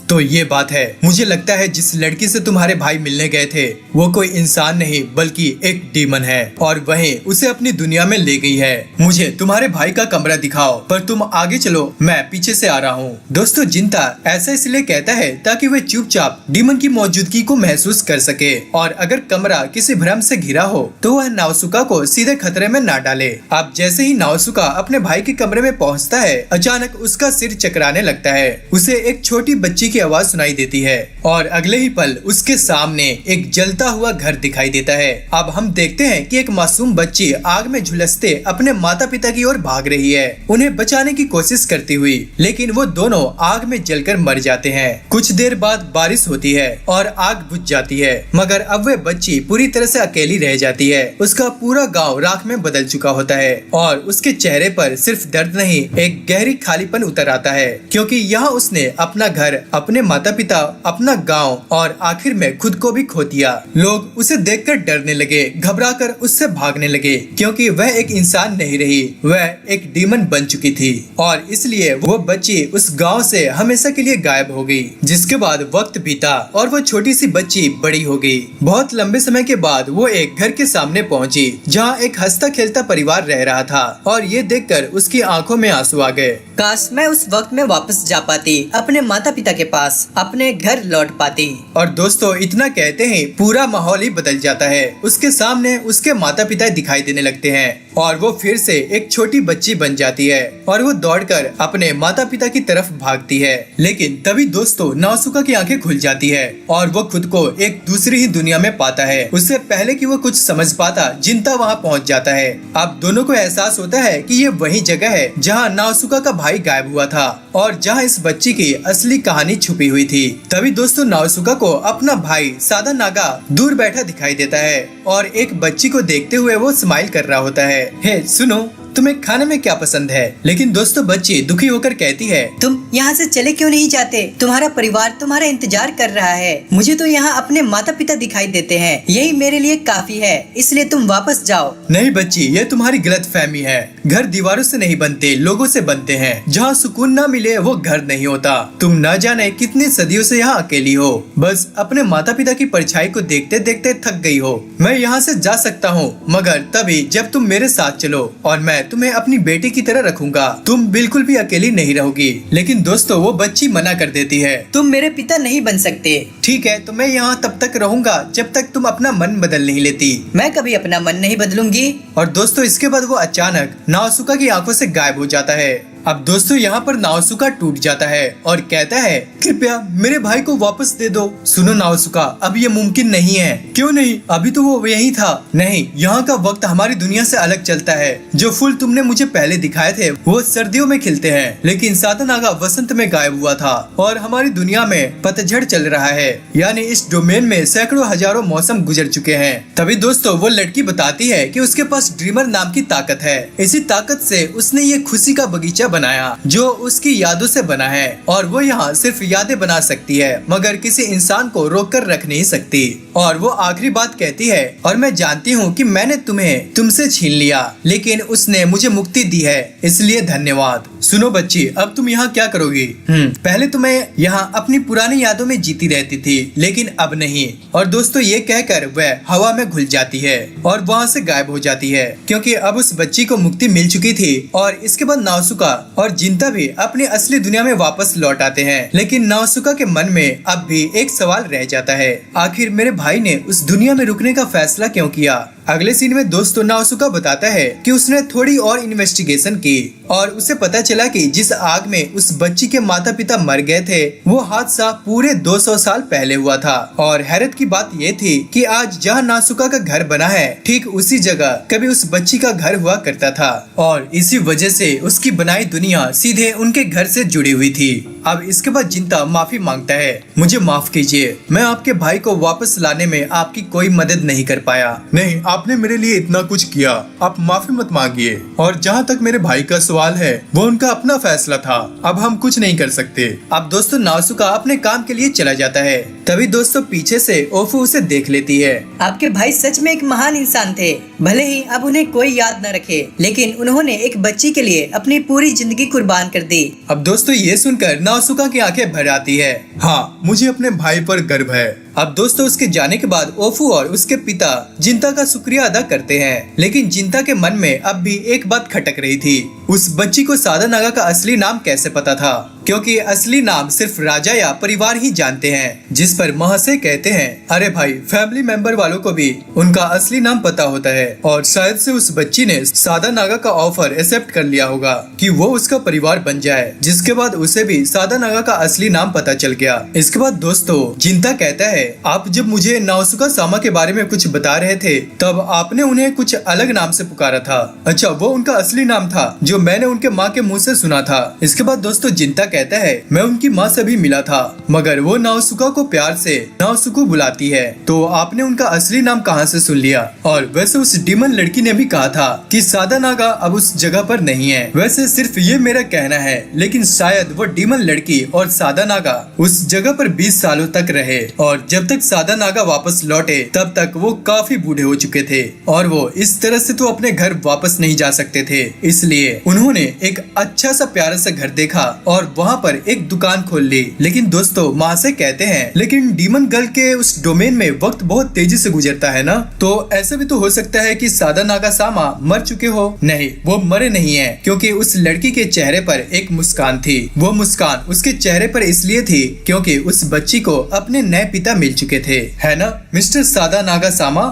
तो ये बात है। मुझे लगता है जिस लड़की से तुम्हारे भाई मिलने गए थे वो कोई इंसान नहीं बल्कि एक डीमन है और वही उसे अपनी दुनिया में ले गई है। मुझे तुम्हारे भाई का कमरा दिखाओ, पर तुम आगे चलो, मैं पीछे से आ रहा हूँ। दोस्तों जिंता ऐसा इसलिए कहता है ताकि वह चुपचाप डीमन की मौजूदगी को महसूस कर सके और अगर कमरा किसी भ्रम से घिरा हो तो वह नाओसुका को सीधे खतरे में ना डाले। अब जैसे ही नाओसुका अपने भाई के कमरे में पहुँचता है, अचानक उसका सिर चकराने लगता है। उसे एक छोटी बच्ची की आवाज सुनाई देती है और अगले ही पल उसके सामने एक जलता हुआ घर दिखाई देता है। अब हम देखते हैं कि एक मासूम बच्ची आग में झुलसते अपने माता पिता की ओर भाग रही है, उन्हें बचाने की कोशिश करती हुई, लेकिन वो दोनों आग में जलकर मर जाते हैं। कुछ देर बाद बारिश होती है और आग बुझ जाती है, मगर अब वह बच्ची पूरी तरह से अकेली रह जाती है। उसका पूरा गाँव राख में बदल चुका होता है और उसके चेहरे पर सिर्फ दर्द नहीं, एक गहरी खालीपन उतर आता है, क्योंकि यहाँ उसने अपना घर, अपने माता पिता, अपना गांव और आखिर में खुद को भी खो दिया। लोग उसे देखकर डरने लगे, घबराकर उससे भागने लगे, क्योंकि वह एक इंसान नहीं रही, वह एक डीमन बन चुकी थी और इसलिए वो बच्ची उस गांव से हमेशा के लिए गायब हो गई। जिसके बाद वक्त बीता और वो छोटी सी बच्ची बड़ी हो गई। बहुत लंबे समय के बाद वो एक घर के सामने पहुंची, जहां एक हंसता खेलता परिवार रह रहा था और ये देखकर उसकी आंखों में आंसू आ गए। काश मैं उस वक्त में वापस जा पाती, अपने माता पिता के पास, अपने घर लौट पाती। और दोस्तों इतना कहते ही पूरा माहौल ही बदल जाता है। उसके सामने उसके माता पिता दिखाई देने लगते हैं और वो फिर से एक छोटी बच्ची बन जाती है और वो दौड़कर अपने माता पिता की तरफ भागती है। लेकिन तभी दोस्तों नाओसुका की आंखें खुल जाती है और वो खुद को एक दूसरी ही दुनिया में पाता है। उससे पहले कि वो कुछ समझ पाता, जिंता वहाँ पहुँच जाता है। अब दोनों को एहसास होता है कि ये वही जगह है जहाँ नाओसुका का भाई गायब हुआ था और जहाँ इस बच्ची की असली कहानी छुपी हुई थी। तभी दोस्तों नाओसुका को अपना भाई सादा नागा दूर बैठा दिखाई देता है और एक बच्ची को देखते हुए वो स्माइल कर रहा होता है। हे सुनो, तुम्हें खाने में क्या पसंद है? लेकिन दोस्तों बच्ची दुखी होकर कहती है, तुम यहाँ से चले क्यों नहीं जाते? तुम्हारा परिवार तुम्हारा इंतजार कर रहा है। मुझे तो यहाँ अपने माता पिता दिखाई देते हैं, यही मेरे लिए काफी है, इसलिए तुम वापस जाओ। नहीं बच्ची, ये तुम्हारी गलत फहमी है। घर दीवारों से नहीं बनते, लोगों से बनते हैं। जहाँ सुकून न मिले वो घर नहीं होता। तुम न जाने कितनी सदियों से यहाँ अकेली हो, बस अपने माता पिता की परछाई को देखते देखते थक गई हो। मैं यहाँ से जा सकता हूँ, मगर तभी जब तुम मेरे साथ चलो और मैं तुम्हें अपनी बेटी की तरह रखूंगा। तुम बिल्कुल भी अकेली नहीं रहोगी। लेकिन दोस्तों वो बच्ची मना कर देती है, तुम मेरे पिता नहीं बन सकते। ठीक है, तो मैं यहाँ तब तक रहूंगा जब तक तुम अपना मन बदल नहीं लेती। मैं कभी अपना मन नहीं बदलूंगी। और दोस्तों इसके बाद वो अचानक नाओसुका की आंखों से गायब हो जाता है। अब दोस्तों यहाँ पर नाओसुका टूट जाता है और कहता है, कृपया मेरे भाई को वापस दे दो। सुनो नाओसुका, अब ये मुमकिन नहीं है। क्यों नहीं? अभी तो वो यही था। नहीं, यहाँ का वक्त हमारी दुनिया से अलग चलता है। जो फूल तुमने मुझे पहले दिखाए थे वो सर्दियों में खिलते हैं, लेकिन सादा नागा वसंत में गायब हुआ था और हमारी दुनिया में पतझड़ चल रहा है। यानी इस डोमेन में सैकड़ों हजारों मौसम गुजर चुके हैं। तभी दोस्तों वो लड़की बताती है कि उसके पास ड्रीमर नाम की ताकत है। इसी ताकत से उसने ये खुशी का बगीचा बनाया जो उसकी यादों से बना है और वो यहाँ सिर्फ यादें बना सकती है, मगर किसी इंसान को रोक कर रख नहीं सकती। और वो आखिरी बात कहती है, और मैं जानती हूँ कि मैंने तुम्हें तुमसे छीन लिया, लेकिन उसने मुझे मुक्ति दी है, इसलिए धन्यवाद। सुनो बच्ची, अब तुम यहाँ क्या करोगी? पहले तो मैं यहाँ अपनी पुरानी यादों में जीती रहती थी, लेकिन अब नहीं। और दोस्तों ये कहकर वह हवा में घुल जाती है और वहाँ से गायब हो जाती है, क्योंकि अब उस बच्ची को मुक्ति मिल चुकी थी। और इसके बाद नासुका और जिंता भी अपनी असली दुनिया में वापस लौट आते हैं, लेकिन नासुका के मन में अब भी एक सवाल रह जाता है, आखिर मेरे भाई ने उस दुनिया में रुकने का फैसला क्यों किया? अगले सीन में दोस्तों नासुका बताता है कि उसने थोड़ी और इन्वेस्टिगेशन की और उसे पता चला कि जिस आग में उस बच्ची के माता पिता मर गए थे वो हादसा पूरे 200 साल पहले हुआ था। और हैरत की बात ये थी कि आज जहाँ नासुका का घर बना है, ठीक उसी जगह कभी उस बच्ची का घर हुआ करता था, और इसी वजह से उसकी बनाई दुनिया सीधे उनके घर से जुड़ी हुई थी। अब इसके बाद जिंता माफी मांगता है, मुझे माफ कीजिए, मैं आपके भाई को वापस लाने में आपकी कोई मदद नहीं कर पाया। नहीं, आपने मेरे लिए इतना कुछ किया, आप माफी मत मांगिए। और जहाँ तक मेरे भाई का सवाल है, वो उनका अपना फैसला था, अब हम कुछ नहीं कर सकते। अब दोस्तों नासुका अपने काम के लिए चला जाता है, तभी दोस्तों पीछे से ओफू उसे देख लेती है। आपके भाई सच में एक महान इंसान थे, भले ही अब उन्हें कोई याद न रखे, लेकिन उन्होंने एक बच्ची के लिए अपनी पूरी जिंदगी कुर्बान कर दी। अब दोस्तों ये सुनकर नासुका की आंखें भर आती है। हाँ, मुझे अपने भाई पर गर्व है। अब दोस्तों उसके जाने के बाद ओफू और उसके पिता जिंता का शुक्रिया अदा करते हैं, लेकिन जिंता के मन में अब भी एक बात खटक रही थी, उस बच्ची को सादा नागा का असली नाम कैसे पता था? क्योंकि असली नाम सिर्फ राजा या परिवार ही जानते हैं। जिस पर महाशय कहते हैं, अरे भाई, फैमिली मेंबर वालों को भी उनका असली नाम पता होता है, और शायद से उस बच्ची ने सादा नागा का ऑफर एक्सेप्ट कर लिया होगा कि वो उसका परिवार बन जाए, जिसके बाद उसे भी सादा नागा का असली नाम पता चल गया। इसके बाद दोस्तों जिंता कहता है, आप जब मुझे नासुका सामा के बारे में कुछ बता रहे थे, तब आपने उन्हें कुछ अलग नाम से पुकारा था। अच्छा, वो उनका असली नाम था जो मैंने उनके माँ के मुँह से सुना था। इसके बाद दोस्तों जिंता कहता है, मैं उनकी माँ से भी मिला था, मगर वो नासुका को प्यार से नासुकु बुलाती है, तो आपने उनका असली नाम कहाँ से सुन लिया? और वैसे उस डीमन लड़की ने भी कहा था कि सादा नागा अब उस जगह पर नहीं है। वैसे सिर्फ ये मेरा कहना है, लेकिन शायद वो डीमन लड़की और सादा नागा उस जगह पर 20 सालों तक रहे, और जब तक सादा नागा वापस लौटे तब तक वो काफी बूढ़े हो चुके थे, और वो इस तरह से तो अपने घर वापस नहीं जा सकते थे। इसलिए उन्होंने एक अच्छा सा प्यारा सा घर देखा और वहाँ पर एक दुकान खोल ली। लेकिन दोस्तों महाशय कहते हैं, लेकिन डीमन गर्ल के उस डोमेन में वक्त बहुत तेजी से गुजरता है ना, तो ऐसा भी तो हो सकता है कि सादा नागा सामा मर चुके हो। नहीं, वो मरे नहीं है, क्योंकि उस लड़की के चेहरे पर एक मुस्कान थी। वो मुस्कान उसके चेहरे पर इसलिए थी क्योंकि उस बच्ची को अपने नए पिता मिल चुके थे, है ना मिस्टर सादा नागा सामा?